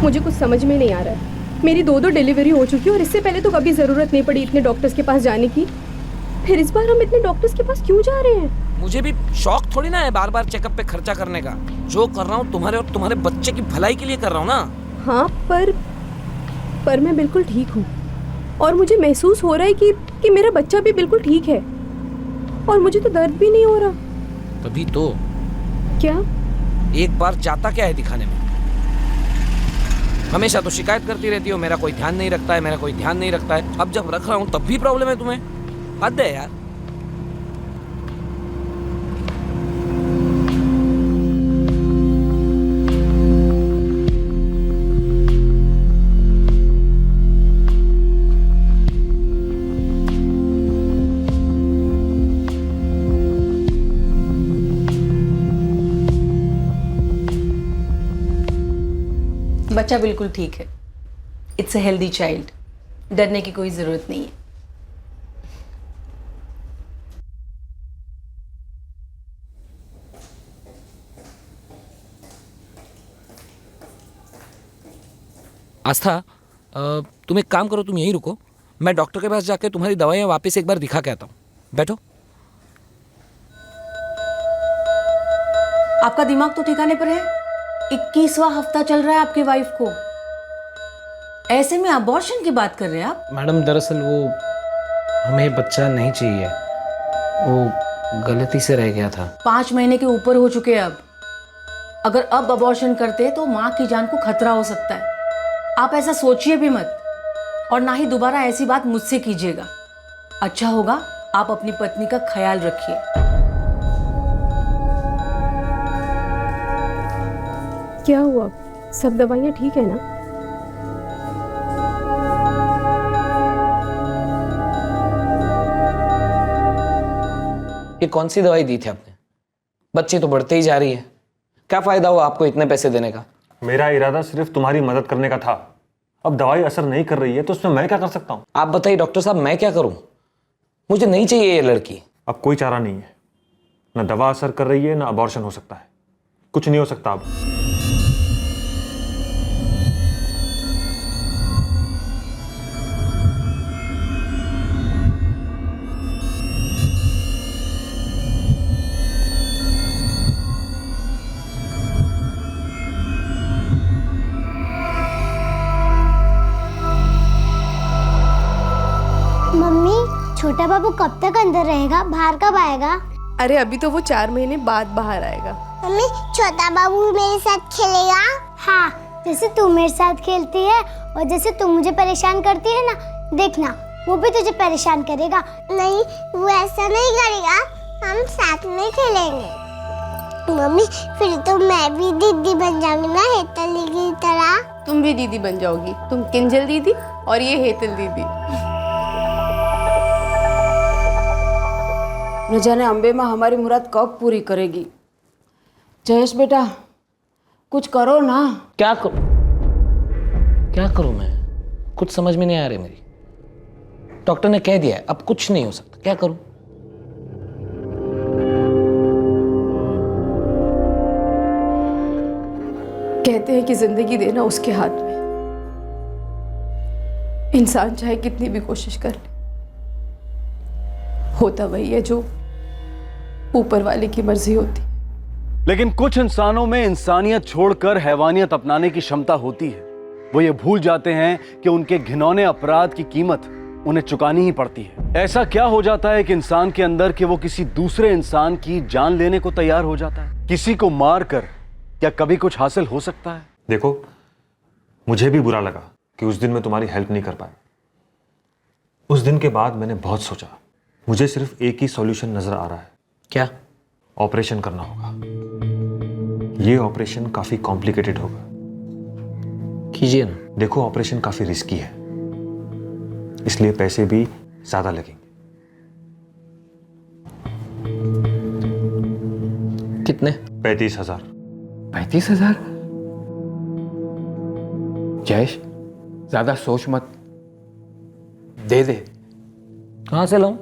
मुझे कुछ समझ में नहीं आ रहा है। मेरी 2 डिलीवरी हो चुकी है और इससे पहले तो कभी ज़रूरत नहीं पड़ी इतने डॉक्टर्स के पास जाने की। फिर इस बार हम इतने डॉक्टर्स के पास क्यों जा रहे हैं? मुझे भी शौक थोड़ी ना है बार बार चेकअप पे खर्चा करने का। जो कर रहा हूँ तुम्हारे और तुम्हारे बच्चे की भलाई के लिए कर रहा हूँ ना। हाँ, पर मैं बिल्कुल ठीक हूँ और मुझे महसूस हो रहा है कि मेरा बच्चा भी बिल्कुल ठीक है और मुझे तो दर्द भी नहीं हो रहा। तभी तो। क्या? एक बार जाता क्या है दिखाने में? हमेशा तो शिकायत करती रहती हो, मेरा कोई ध्यान नहीं रखता है, मेरा कोई ध्यान नहीं रखता है। अब जब रख रहा हूँ तब भी प्रॉब्लम है तुम्हें। हद है यार। बच्चा बिल्कुल ठीक है। इट्स अ हेल्दी चाइल्ड, डरने की कोई ज़रूरत नहीं है। आस्था, तुम एक काम करो, तुम यहीं रुको, मैं डॉक्टर के पास जाके तुम्हारी दवाइयाँ वापस एक बार दिखा के आता हूँ। बैठो। आपका दिमाग तो ठिकाने पर है? 21वां हफ्ता चल रहा है आपकी वाइफ को, ऐसे में अबॉर्शन की बात कर रहे हैं आप? मैडम दरअसल वो हमें बच्चा नहीं चाहिए, वो गलती से रह गया था। 5 महीने के ऊपर हो चुके हैं अब। अगर अब अबॉर्शन करते तो माँ की जान को खतरा हो सकता है। आप ऐसा सोचिए भी मत और ना ही दोबारा ऐसी बात मुझसे कीजिएगा। अच्छा होगा आप अपनी पत्नी का ख्याल रखिए। क्या हुआ? सब दवाइयाँ ठीक है ना? ये कौन सी दवाई दी थी आपने? बच्ची तो बढ़ते ही जा रही है। क्या फायदा हुआ आपको इतने पैसे देने का? मेरा इरादा सिर्फ तुम्हारी मदद करने का था। अब दवाई असर नहीं कर रही है तो उसमें मैं क्या कर सकता हूँ? आप बताइए डॉक्टर साहब, मैं क्या करूँ? मुझे नहीं चाहिए ये लड़की। अब कोई चारा नहीं है, ना दवा असर कर रही है ना अबॉर्शन हो सकता है। कुछ नहीं हो सकता अब। छोटा बाबू कब तक अंदर रहेगा? बाहर कब आएगा? अरे अभी तो वो 4 महीने बाद बाहर आएगा। मम्मी, छोटा बाबू मेरे साथ खेलेगा? हाँ, जैसे तू मेरे साथ खेलती है और जैसे तू मुझे परेशान करती है ना, देखना वो भी तुझे परेशान करेगा। नहीं, वो ऐसा नहीं करेगा, हम साथ में खेलेंगे। मम्मी, फिर तो मैं भी दीदी बन जाऊंगी ना, हेतल दीदी की तरह। तुम भी दीदी बन जाओगी, तुम किंजल दीदी और ये हेतल दीदी। न जाने अम्बे माँ हमारी मुराद कब पूरी करेगी। जयेश बेटा, कुछ करो ना। क्या करूं? क्या करूं मैं? कुछ समझ में नहीं आ रही मेरी। डॉक्टर ने कह दिया है अब कुछ नहीं हो सकता, क्या करूं? कहते हैं कि जिंदगी देना उसके हाथ में। इंसान चाहे कितनी भी कोशिश कर ले, होता वही है जो ऊपर वाले की मर्जी होती। लेकिन कुछ इंसानों में इंसानियत छोड़कर हैवानियत अपनाने की क्षमता होती है। वो ये भूल जाते हैं कि उनके घिनौने अपराध की कीमत उन्हें चुकानी ही पड़ती है। ऐसा क्या हो जाता है कि इंसान के अंदर कि वो किसी दूसरे इंसान की जान लेने को तैयार हो जाता है? किसी को मार कर क्या कभी कुछ हासिल हो सकता है? देखो, मुझे भी बुरा लगा कि उस दिन मैं तुम्हारी हेल्प नहीं कर पाया। उस दिन के बाद मैंने बहुत सोचा। मुझे सिर्फ एक ही सॉल्यूशन नजर आ रहा है। क्या? ऑपरेशन करना होगा। ये ऑपरेशन काफी कॉम्प्लिकेटेड होगा। कीजिए ना। देखो, ऑपरेशन काफी रिस्की है, इसलिए पैसे भी ज्यादा लगेंगे। कितने? 35,000। 35,000? जयेश, ज्यादा सोच मत, दे दे। कहां से लाऊं?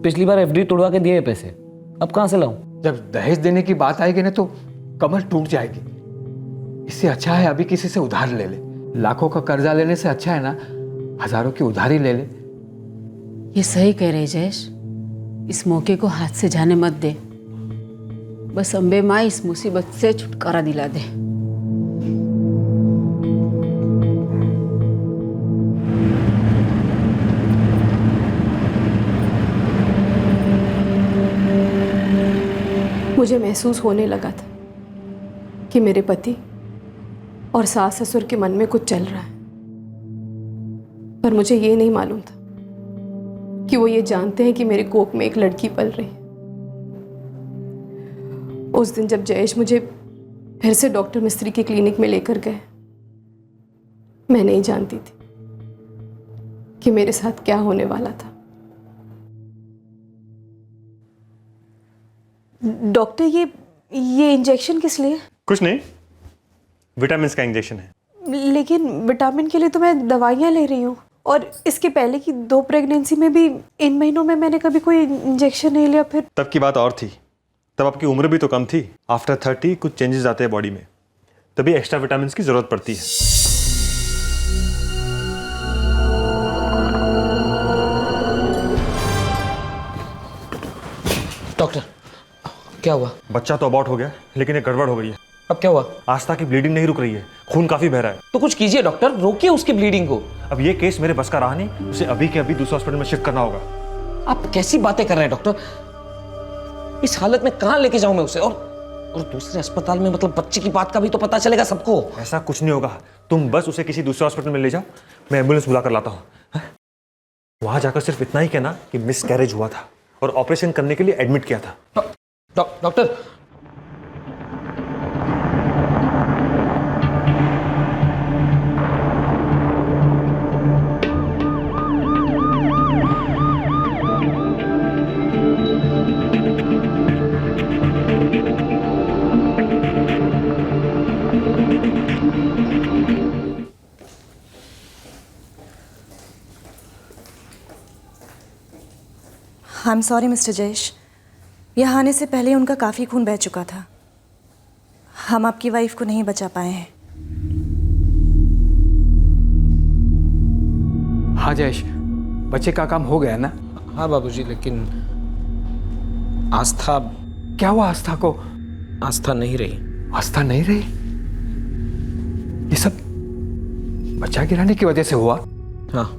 पिछली बार एफडी तोड़वा के दिए पैसे, अब कहां से लाऊं? जब दहेज देने की बात आएगी ना तो कमर टूट जाएगी। इससे अच्छा है अभी किसी से उधार ले ले। लाखों का कर्जा लेने से अच्छा है ना हजारों की उधारी ले ले। ये सही कह रहे जयेश, इस मौके को हाथ से जाने मत दे। बस अम्बे माँ इस मुसीबत से छुटकारा दिला दे। मुझे महसूस होने लगा था कि मेरे पति और सास ससुर के मन में कुछ चल रहा है, पर मुझे ये नहीं मालूम था कि वो ये जानते हैं कि मेरे कोख में एक लड़की पल रही है। उस दिन जब जयेश मुझे फिर से डॉक्टर मिस्त्री की क्लिनिक में लेकर गए, मैं नहीं जानती थी कि मेरे साथ क्या होने वाला था। डॉक्टर, ये इंजेक्शन किस लिए? कुछ नहीं, विटामिन का इंजेक्शन है। लेकिन विटामिन के लिए तो मैं दवाइयाँ ले रही हूँ, और इसके पहले की 2 प्रेगनेंसी में भी इन महीनों में मैंने कभी कोई इंजेक्शन नहीं लिया। फिर तब की बात और थी, तब आपकी उम्र भी तो कम थी। आफ्टर 30 कुछ चेंजेस आते हैं बॉडी में, तभी एक्स्ट्रा विटामिन की जरूरत पड़ती है। डॉक्टर, क्या हुआ? बच्चा तो अबॉर्ट हो गया, लेकिन एक गड़बड़ हो गई है। अब क्या हुआ? आस्था की ब्लीडिंग नहीं रुक रही है, खून काफी बह रहा है। तो कुछ कीजिए डॉक्टर, रोकिए उसकी ब्लीडिंग को। अब ये केस मेरे बस का रहा नहीं, उसे अभी के अभी दूसरे हॉस्पिटल में शिफ्ट करना होगा। आप कैसी बातें कर रहे हैं डॉक्टर? इस हालत में कहां लेके जाऊं मैं उसे? और दूसरे अस्पताल में, मतलब बच्चे की बात का भी तो पता चलेगा सबको। ऐसा कुछ नहीं होगा, तुम बस उसे किसी दूसरे हॉस्पिटल में ले जाओ, मैं एम्बुलेंस बुला कर लाता हूँ। वहां जाकर सिर्फ इतना ही कहना कि मिस कैरेज हुआ था और ऑपरेशन करने के लिए एडमिट किया था। Doctor, I am sorry mister Jayesh, यहाँ आने से पहले उनका काफ़ी खून बह चुका था। हम आपकी वाइफ को नहीं बचा पाए हैं। हाँ जयेश, बच्चे का काम हो गया ना? हाँ बाबूजी, लेकिन आस्था। क्या हुआ आस्था को? आस्था नहीं रही। आस्था नहीं रही? ये सब बच्चा गिराने की वजह से हुआ? हाँ।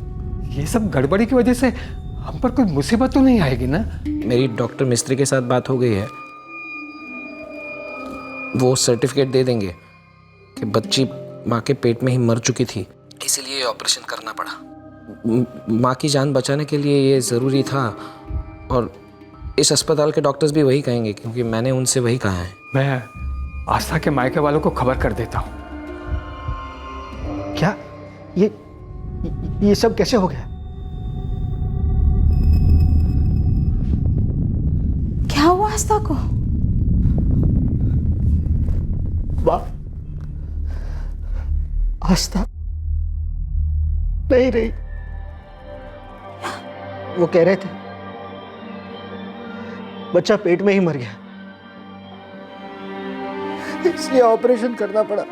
ये सब गड़बड़ी की वजह से हम पर कोई मुसीबत तो नहीं आएगी ना? मेरी डॉक्टर मिस्त्री के साथ बात हो गई है, वो सर्टिफिकेट दे देंगे कि बच्ची माँ के पेट में ही मर चुकी थी, इसीलिए ऑपरेशन करना पड़ा। माँ की जान बचाने के लिए ये ज़रूरी था, और इस अस्पताल के डॉक्टर्स भी वही कहेंगे, क्योंकि मैंने उनसे वही कहा है। मैं आस्था के मायके वालों को खबर कर देता हूँ। क्या ये सब कैसे हो गया? क्या हुआ आस्था को? आस्था नहीं रही। वो कह रहे थे बच्चा पेट में ही मर गया, इसलिए ऑपरेशन करना पड़ा।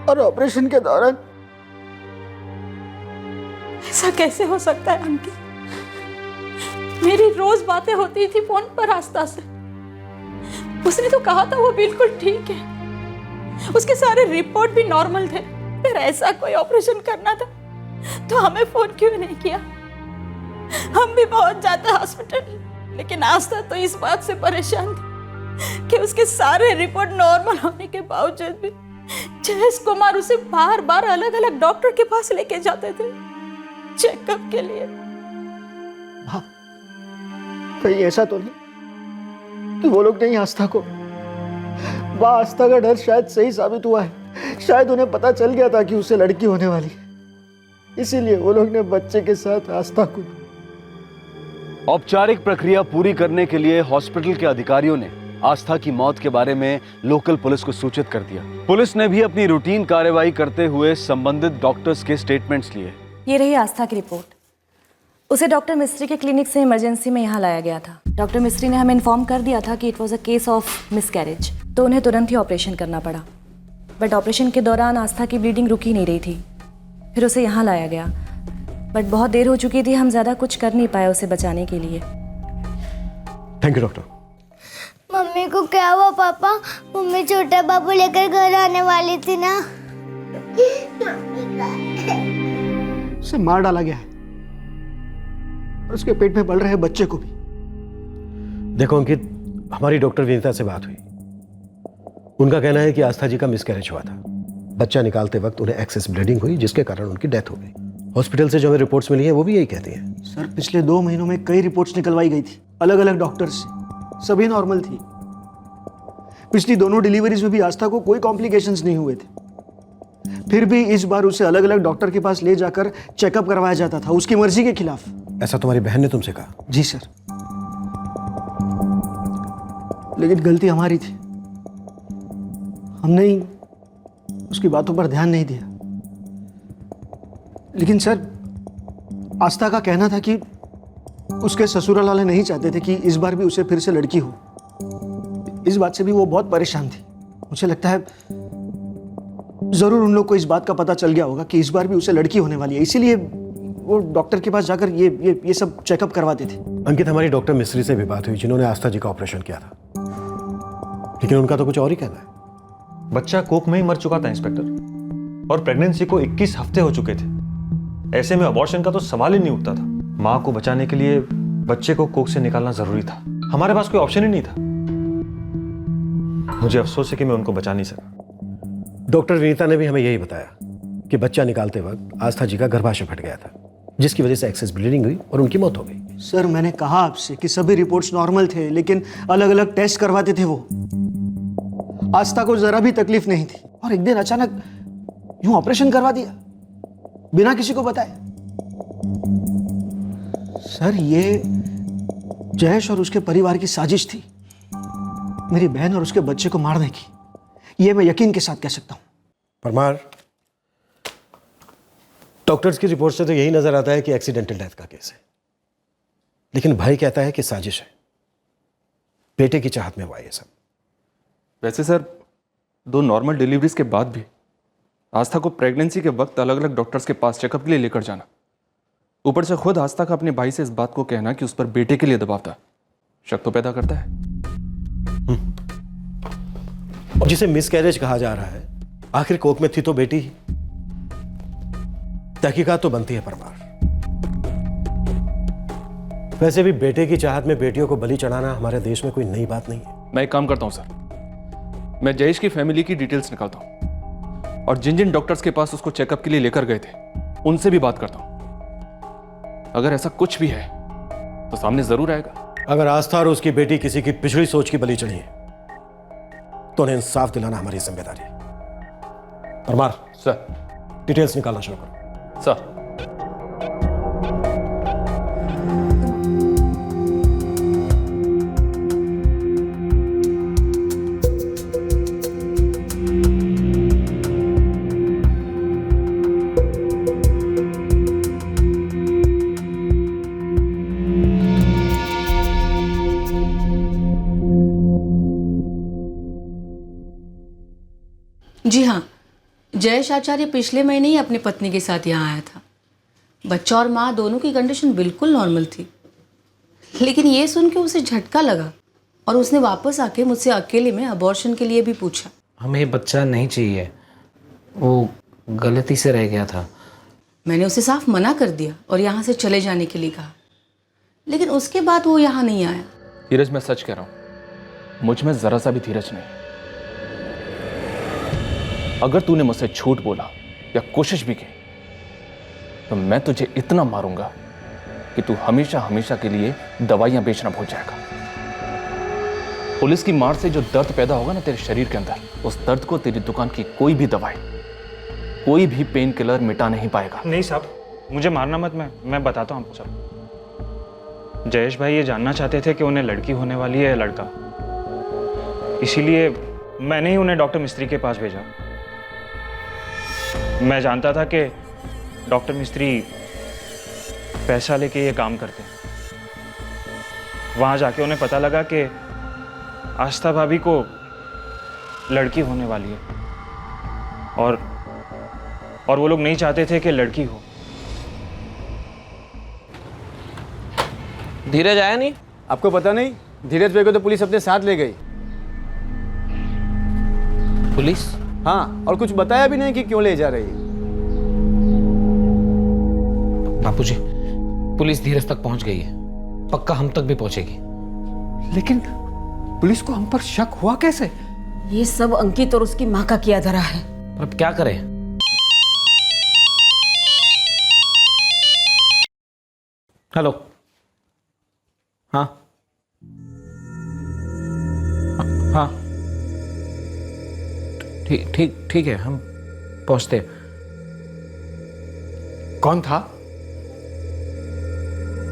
और ऑपरेशन के दौरान ऐसा कैसे हो सकता है अंकित? मेरी रोज बातें होती थी फोन पर आस्था से। उसने तो कहा था वो बिल्कुल ठीक है, उसके सारे रिपोर्ट भी नॉर्मल थे। फिर ऐसा कोई ऑपरेशन करना था तो हमें फोन क्यों नहीं किया? हम भी पहुंच जाते हॉस्पिटल, लेकिन आस्था तो इस बात से परेशान थी कि उसके सारे रिपोर्ट नॉर्मल होने के बावजूद भी जयेश कुमार उसे बार बार अलग अलग डॉक्टर के पास लेके जाते थे चेकअप के लिए। कहीं ऐसा तो नहीं कि वो लोग नहीं आस्था को, वह आस्था का डर शायद सही साबित हुआ है। शायद उन्हें पता चल गया था कि उसे लड़की होने वाली है, इसीलिए वो लोग ने बच्चे के साथ आस्था को। औपचारिक प्रक्रिया पूरी करने के लिए हॉस्पिटल के अधिकारियों ने आस्था की मौत के बारे में लोकल पुलिस को सूचित कर दिया। पुलिस ने भी अपनी रूटीन कार्रवाई करते हुए संबंधित डॉक्टर्स के स्टेटमेंट्स लिए। ये रही आस्था की रिपोर्ट। उसे डॉक्टर मिस्त्री के क्लिनिक से इमरजेंसी में यहाँ लाया गया था। डॉक्टर मिस्त्री ने हमें इन्फॉर्म कर दिया था कि it was a case of miscarriage, तो उन्हें तुरंत ही ऑपरेशन करना पड़ा। बट ऑपरेशन के दौरान आस्था की ब्लीडिंग रुक ही नहीं रही थी। फिर उसे यहाँ लाया गया, बट बहुत देर हो चुकी थी, हम ज़्यादा कुछ कर नहीं पाए उसे बचाने के लिए। Thank you doctor. मम्मी को क्या हुआ पापा? मम्मी छोटा बाबू लेकर घर आने वाली थी ना। उसे मार डाला गया है और उसके पेट में पल रहे बच्चे को भी। देखो अंकित, हमारी डॉक्टर विनीता से बात हुई। उनका कहना है कि आस्था जी का मिसकैरेज हुआ था। बच्चा निकालते वक्त उन्हें एक्सेस ब्लीडिंग हुई, जिसके कारण उनकी डेथ हो गई। हॉस्पिटल से जो हमें रिपोर्ट्स मिली हैं वो भी यही कहती हैं। सर, पिछले 2 महीनों में कई रिपोर्ट्स निकलवाई गई थी अलग अलग डॉक्टर से, सभी नॉर्मल थी। पिछली दोनों डिलीवरीज में भी आस्था को कोई कॉम्प्लिकेशंस नहीं हुए थे। फिर भी इस बार उसे अलग अलग डॉक्टर के पास ले जाकर चेकअप करवाया जाता था, उसकी मर्जी के खिलाफ। ऐसा तुम्हारी बहन ने तुमसे कहा? जी सर, लेकिन गलती हमारी थी। हमने ही उसकी बातों पर ध्यान नहीं दिया। लेकिन सर, आस्था का कहना था कि उसके ससुराल वाले नहीं चाहते थे कि इस बार भी उसे फिर से लड़की हो। इस बात से भी वो बहुत परेशान थी। मुझे लगता है जरूर उन लोग को इस बात का पता चल गया होगा कि इस बार भी उसे लड़की होने वाली है, इसीलिए वो डॉक्टर के पास जाकर ये सब चेकअप करवाते थे। अंकित, हमारी डॉक्टर मिस्त्री से भी बात हुई जिन्होंने आस्था जी का ऑपरेशन किया था, लेकिन उनका तो कुछ और ही कहना है। बच्चा कोख में ही मर चुका था इंस्पेक्टर, और प्रेगनेंसी को 21 हफ्ते हो चुके थे। ऐसे में अबॉर्शन का तो सवाल ही नहीं उठता था। माँ को बचाने के लिए बच्चे को कोख से निकालना जरूरी था। हमारे पास कोई ऑप्शन ही नहीं था। मुझे अफसोस है कि मैं उनको बचा नहीं सका। डॉक्टर विनीता ने भी हमें यही बताया कि बच्चा निकालते वक्त आस्था जी का गर्भाशय फट गया था, जिसकी वजह से एक्सेस ब्लीडिंग हुई और उनकी मौत हो गई। सर, मैंने कहा आपसे कि सभी रिपोर्ट्स नॉर्मल थे, लेकिन अलग अलग टेस्ट करवाते थे वो। आस्था को जरा भी तकलीफ नहीं थी, और एक दिन अचानक यूं ऑपरेशन करवा दिया बिना किसी को बताए। सर, ये जयेश और उसके परिवार की साजिश थी, मेरी बहन और उसके बच्चे को मारने की। ये मैं यकीन के साथ कह सकता हूं। परमार, डॉक्टर्स की रिपोर्ट से तो यही नजर आता है कि एक्सीडेंटल डेथ का केस है, लेकिन भाई कहता है कि साजिश है। बेटे की चाहत में हुआ ये सब। वैसे सर, 2 नॉर्मल डिलीवरीज के बाद भी आस्था को प्रेगनेंसी के वक्त अलग अलग डॉक्टर्स के पास चेकअप के लिए लेकर जाना, ऊपर से खुद आस्था का अपने भाई से इस बात को कहना कि उस पर बेटे के लिए दबाव था, शक तो पैदा करता है। और जिसे मिसकैरेज कहा जा रहा है, आखिर कोख में थी तो बेटी ही। तहकीकात तो बनती है परमार। वैसे भी बेटे की चाहत में बेटियों को बलि चढ़ाना हमारे देश में कोई नई बात नहीं है। मैं एक काम करता हूं सर, मैं जयेश की फैमिली की डिटेल्स निकालता हूं और जिन जिन डॉक्टर्स के पास उसको चेकअप के लिए लेकर गए थे उनसे भी बात करता हूं। अगर ऐसा कुछ भी है तो सामने जरूर आएगा। अगर आस्था और उसकी बेटी किसी की पिछड़ी सोच की बलि चढ़ी है तो उन्हें इंसाफ दिलाना हमारी जिम्मेदारी है। परमार सर, डिटेल्स निकालना शुरू करो। सर, जी हाँ, जयेश आचार्य पिछले महीने ही अपनी पत्नी के साथ यहाँ आया था। बच्चा और माँ दोनों की कंडीशन बिल्कुल नॉर्मल थी, लेकिन ये सुन के उसे झटका लगा और उसने वापस आके मुझसे अकेले में अबॉर्शन के लिए भी पूछा। हमें बच्चा नहीं चाहिए, वो गलती से रह गया था। मैंने उसे साफ मना कर दिया और यहाँ से चले जाने के लिए कहा, लेकिन उसके बाद वो यहाँ नहीं आया। धीरज, मैं सच कह रहा हूं, मुझ में जरा सा भी धीरज नहीं। अगर तूने मुझसे झूठ बोला या कोशिश भी की तो मैं तुझे इतना मारूंगा कि तू हमेशा हमेशा के लिए दवाइयां बेचना भूल जाएगा। पुलिस की मार से जो दर्द पैदा होगा ना तेरे शरीर के अंदर, उस दर्द को तेरी दुकान की कोई भी दवाई, कोई भी पेन किलर मिटा नहीं पाएगा। नहीं साहब, मुझे मारना मत, मैं बताता हूँ आपको सब। जयेश भाई ये जानना चाहते थे कि उन्हें लड़की होने वाली है या लड़का, इसीलिए मैंने ही उन्हें डॉक्टर मिस्त्री के पास भेजा। मैं जानता था कि डॉक्टर मिस्त्री पैसा लेके ये काम करते हैं। वहां जाके उन्हें पता लगा कि आस्था भाभी को लड़की होने वाली है और वो लोग नहीं चाहते थे कि लड़की हो। धीरज आया नहीं? आपको पता नहीं, धीरज भाई को तो पुलिस अपने साथ ले गई। पुलिस? हाँ, और कुछ बताया भी नहीं कि क्यों ले जा रही है। बापूजी, पुलिस धीरज तक पहुंच गई है, पक्का हम तक भी पहुंचेगी। लेकिन पुलिस को हम पर शक हुआ कैसे? ये सब अंकित और उसकी माँ का किया धरा है। अब क्या करें? हेलो, हाँ हाँ, ठीक है, हम पहुंचते। कौन था?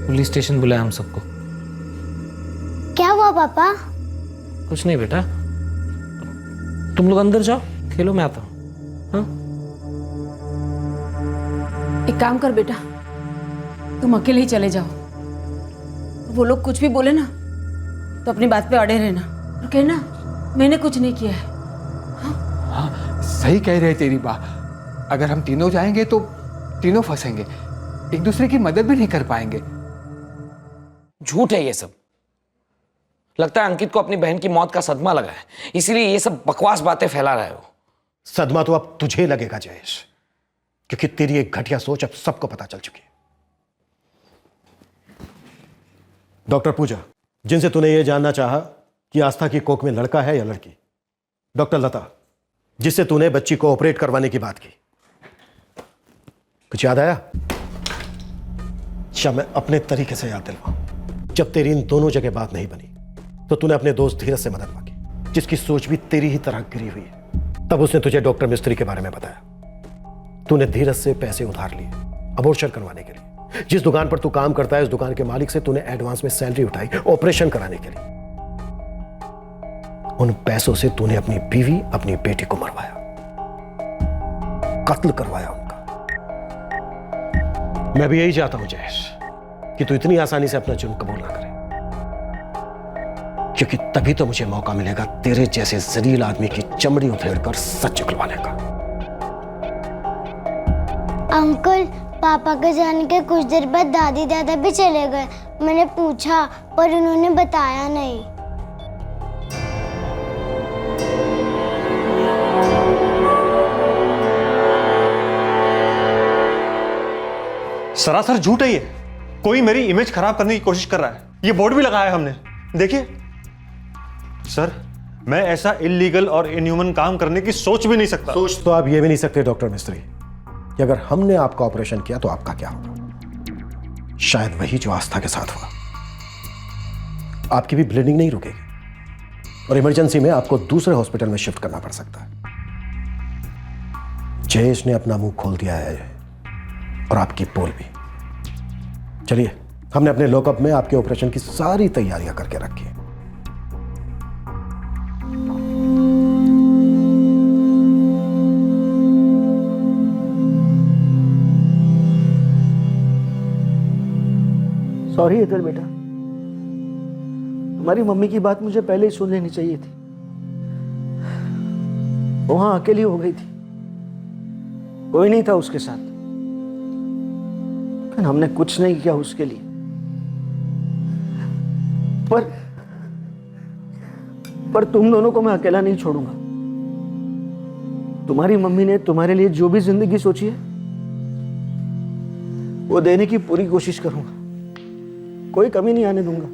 पुलिस स्टेशन बुलाया हम सबको। क्या हुआ पापा? कुछ नहीं बेटा, तुम लोग अंदर जाओ, खेलो, मैं आता हूँ। हाँ? एक काम कर बेटा, तुम अकेले ही चले जाओ। वो लोग कुछ भी बोले ना तो अपनी बात पे अड़े रहना और कहना मैंने कुछ नहीं किया है। हाँ, सही कह रहे तेरी बा। अगर हम तीनों जाएंगे तो तीनों फंसेंगे, एक दूसरे की मदद भी नहीं कर पाएंगे। झूठ है ये सब। लगता है अंकित को अपनी बहन की मौत का सदमा लगा है, इसीलिए ये सब बकवास बातें फैला रहा है वो। सदमा तो अब तुझे लगेगा जयेश, क्योंकि तेरी एक घटिया सोच अब सबको पता चल चुकी है। डॉक्टर पूजा, जिनसे तूने यह जानना चाहा कि आस्था की कोख में लड़का है या लड़की। डॉक्टर लता, जिससे तूने बच्ची को ऑपरेट करवाने की बात की। कुछ याद आया? मैं अपने तरीके से याद दिलवाऊं। जब तेरी इन दोनों जगह बात नहीं बनी तो तूने अपने दोस्त धीरज से मदद मांगी, जिसकी सोच भी तेरी ही तरह गिरी हुई है। तब उसने तुझे डॉक्टर मिस्त्री के बारे में बताया। तूने धीरज से पैसे उधार लिए अबॉर्शन करवाने के लिए। जिस दुकान पर तू काम करता है उस दुकान के मालिक से तूने एडवांस में सैलरी उठाई ऑपरेशन कराने के लिए। उन पैसों से तूने अपनी बीवी, अपनी बेटी को मरवाया, कत्ल करवाया उनका। मैं भी यही चाहता हूं जयेश कि तू इतनी आसानी से अपना जुर्म कबूल ना करे, क्योंकि तभी तो मुझे मौका मिलेगा तेरे जैसे जलील आदमी की चमड़ी उधेड़कर सच निकलवाने का। अंकल, पापा के जाने के कुछ देर बाद दादी दादा भी चले गए। मैंने पूछा पर उन्होंने बताया नहीं। सरासर झूठ है ये। कोई मेरी इमेज खराब करने की कोशिश कर रहा है। ये बोर्ड भी लगाया है हमने, देखिए। सर, मैं ऐसा इल्लीगल और इनह्यूमन काम करने की सोच भी नहीं सकता। सोच तो आप ये भी नहीं सकते डॉक्टर मिस्त्री कि अगर हमने आपका ऑपरेशन किया तो आपका क्या होगा। शायद वही जो आस्था के साथ हुआ। आपकी भी ब्लीडिंग नहीं रुकेगी और इमरजेंसी में आपको दूसरे हॉस्पिटल में शिफ्ट करना पड़ सकता है। जयेश ने अपना मुंह खोल दिया है और आपकी पोल भी। चलिए, हमने अपने लॉकअप में आपके ऑपरेशन की सारी तैयारियां करके रखी है। सॉरी इधर बेटा, तुम्हारी मम्मी की बात मुझे पहले ही सुन लेनी चाहिए थी। वहां अकेली हो गई थी, कोई नहीं था उसके साथ। लेकिन हमने कुछ नहीं किया उसके लिए। पर तुम दोनों को मैं अकेला नहीं छोड़ूंगा। तुम्हारी मम्मी ने तुम्हारे लिए जो भी जिंदगी सोची है वो देने की पूरी कोशिश करूंगा, कोई कमी नहीं आने दूंगा।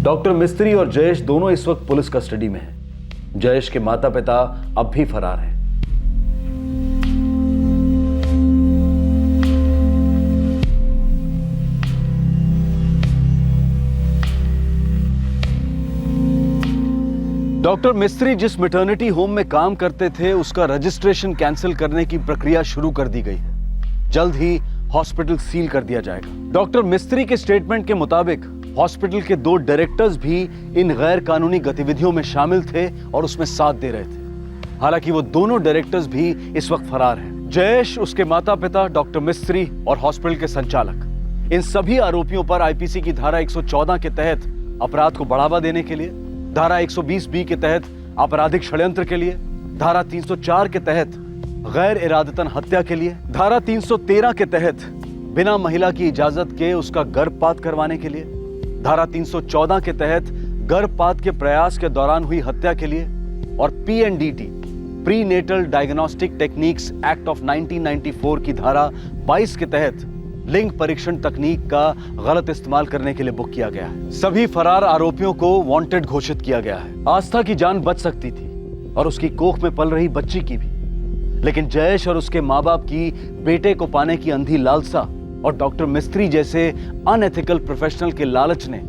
डॉक्टर मिस्त्री और जयेश दोनों इस वक्त पुलिस कस्टडी में हैं। जयेश के माता पिता अब भी फरार हैं। डॉक्टर मिस्त्री जिस मैटरनिटी होम में काम करते थे उसका रजिस्ट्रेशन कैंसिल करने की प्रक्रिया शुरू कर दी गई है। जल्द ही हॉस्पिटल सील कर दिया जाएगा। डॉक्टर मिस्त्री के स्टेटमेंट के मुताबिक हॉस्पिटल के 2 डायरेक्टर्स भी इन गैर कानूनी गतिविधियों में शामिल थे और उसमें साथ दे रहे थे। हालांकि वो दोनों डायरेक्टर्स भी इस वक्त फरार हैं। जयेश, उसके माता पिता, डॉक्टर मिस्त्री और हॉस्पिटल के संचालक, इन सभी आरोपियों पर आईपीसी की धारा 114 के तहत अपराध को बढ़ावा देने के लिए, धारा 120B के तहत आपराधिक षड्यंत्र के लिए, धारा 304 के तहत गैर इरादतन हत्या के लिए, धारा 313 के तहत बिना महिला की इजाजत के उसका गर्भपात करवाने के लिए, धारा 314 के तहत गर्भपात के प्रयास के दौरान हुई हत्या के लिए और PNDT pre natal diagnostic techniques act of 1994 की धारा 22 के तहत लिंग परीक्षण तकनीक का गलत इस्तेमाल करने के लिए बुक किया गया है। सभी फरार आरोपियों को वांटेड घोषित किया गया है। आस्था की जान बच सकती थी और उसकी कोख में पल रही बच्ची की भी, लेकिन जयेश और उसके माँ बाप की बेटे को पाने की अंधी लालसा और डॉक्टर मिस्त्री जैसे अनएथिकल प्रोफेशनल के लालच ने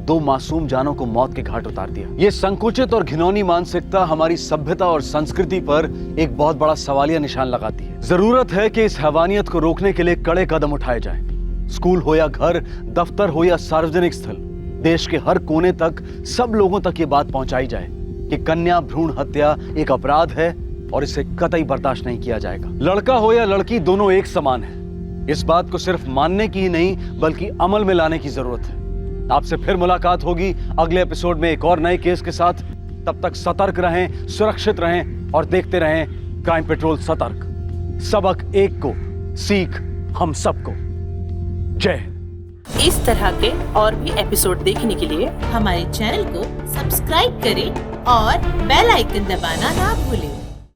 2 मासूम जानों को मौत के घाट उतार दिया। ये संकुचित और घिनौनी मानसिकता हमारी सभ्यता और संस्कृति पर एक बहुत बड़ा सवालिया निशान लगाती है। जरूरत है कि इस हैवानियत को रोकने के लिए कड़े कदम उठाए जाएं। स्कूल हो या घर, दफ्तर हो या सार्वजनिक स्थल, देश के हर कोने तक सब लोगों तक ये बात पहुंचाई जाए कि कन्या भ्रूण हत्या एक अपराध है और इसे कतई बर्दाश्त नहीं किया जाएगा। लड़का हो या लड़की, दोनों एक समान है। इस बात को सिर्फ मानने की ही नहीं बल्कि अमल में लाने की जरूरत है। आपसे फिर मुलाकात होगी अगले एपिसोड में एक और नए केस के साथ। तब तक सतर्क रहें, सुरक्षित रहें और देखते रहें क्राइम पेट्रोल सतर्क। सबक एक को, सीख हम सबको। जय हिंद। इस तरह के और भी एपिसोड देखने के लिए हमारे चैनल को सब्सक्राइब करें और बेल आइकन दबाना ना भूलें।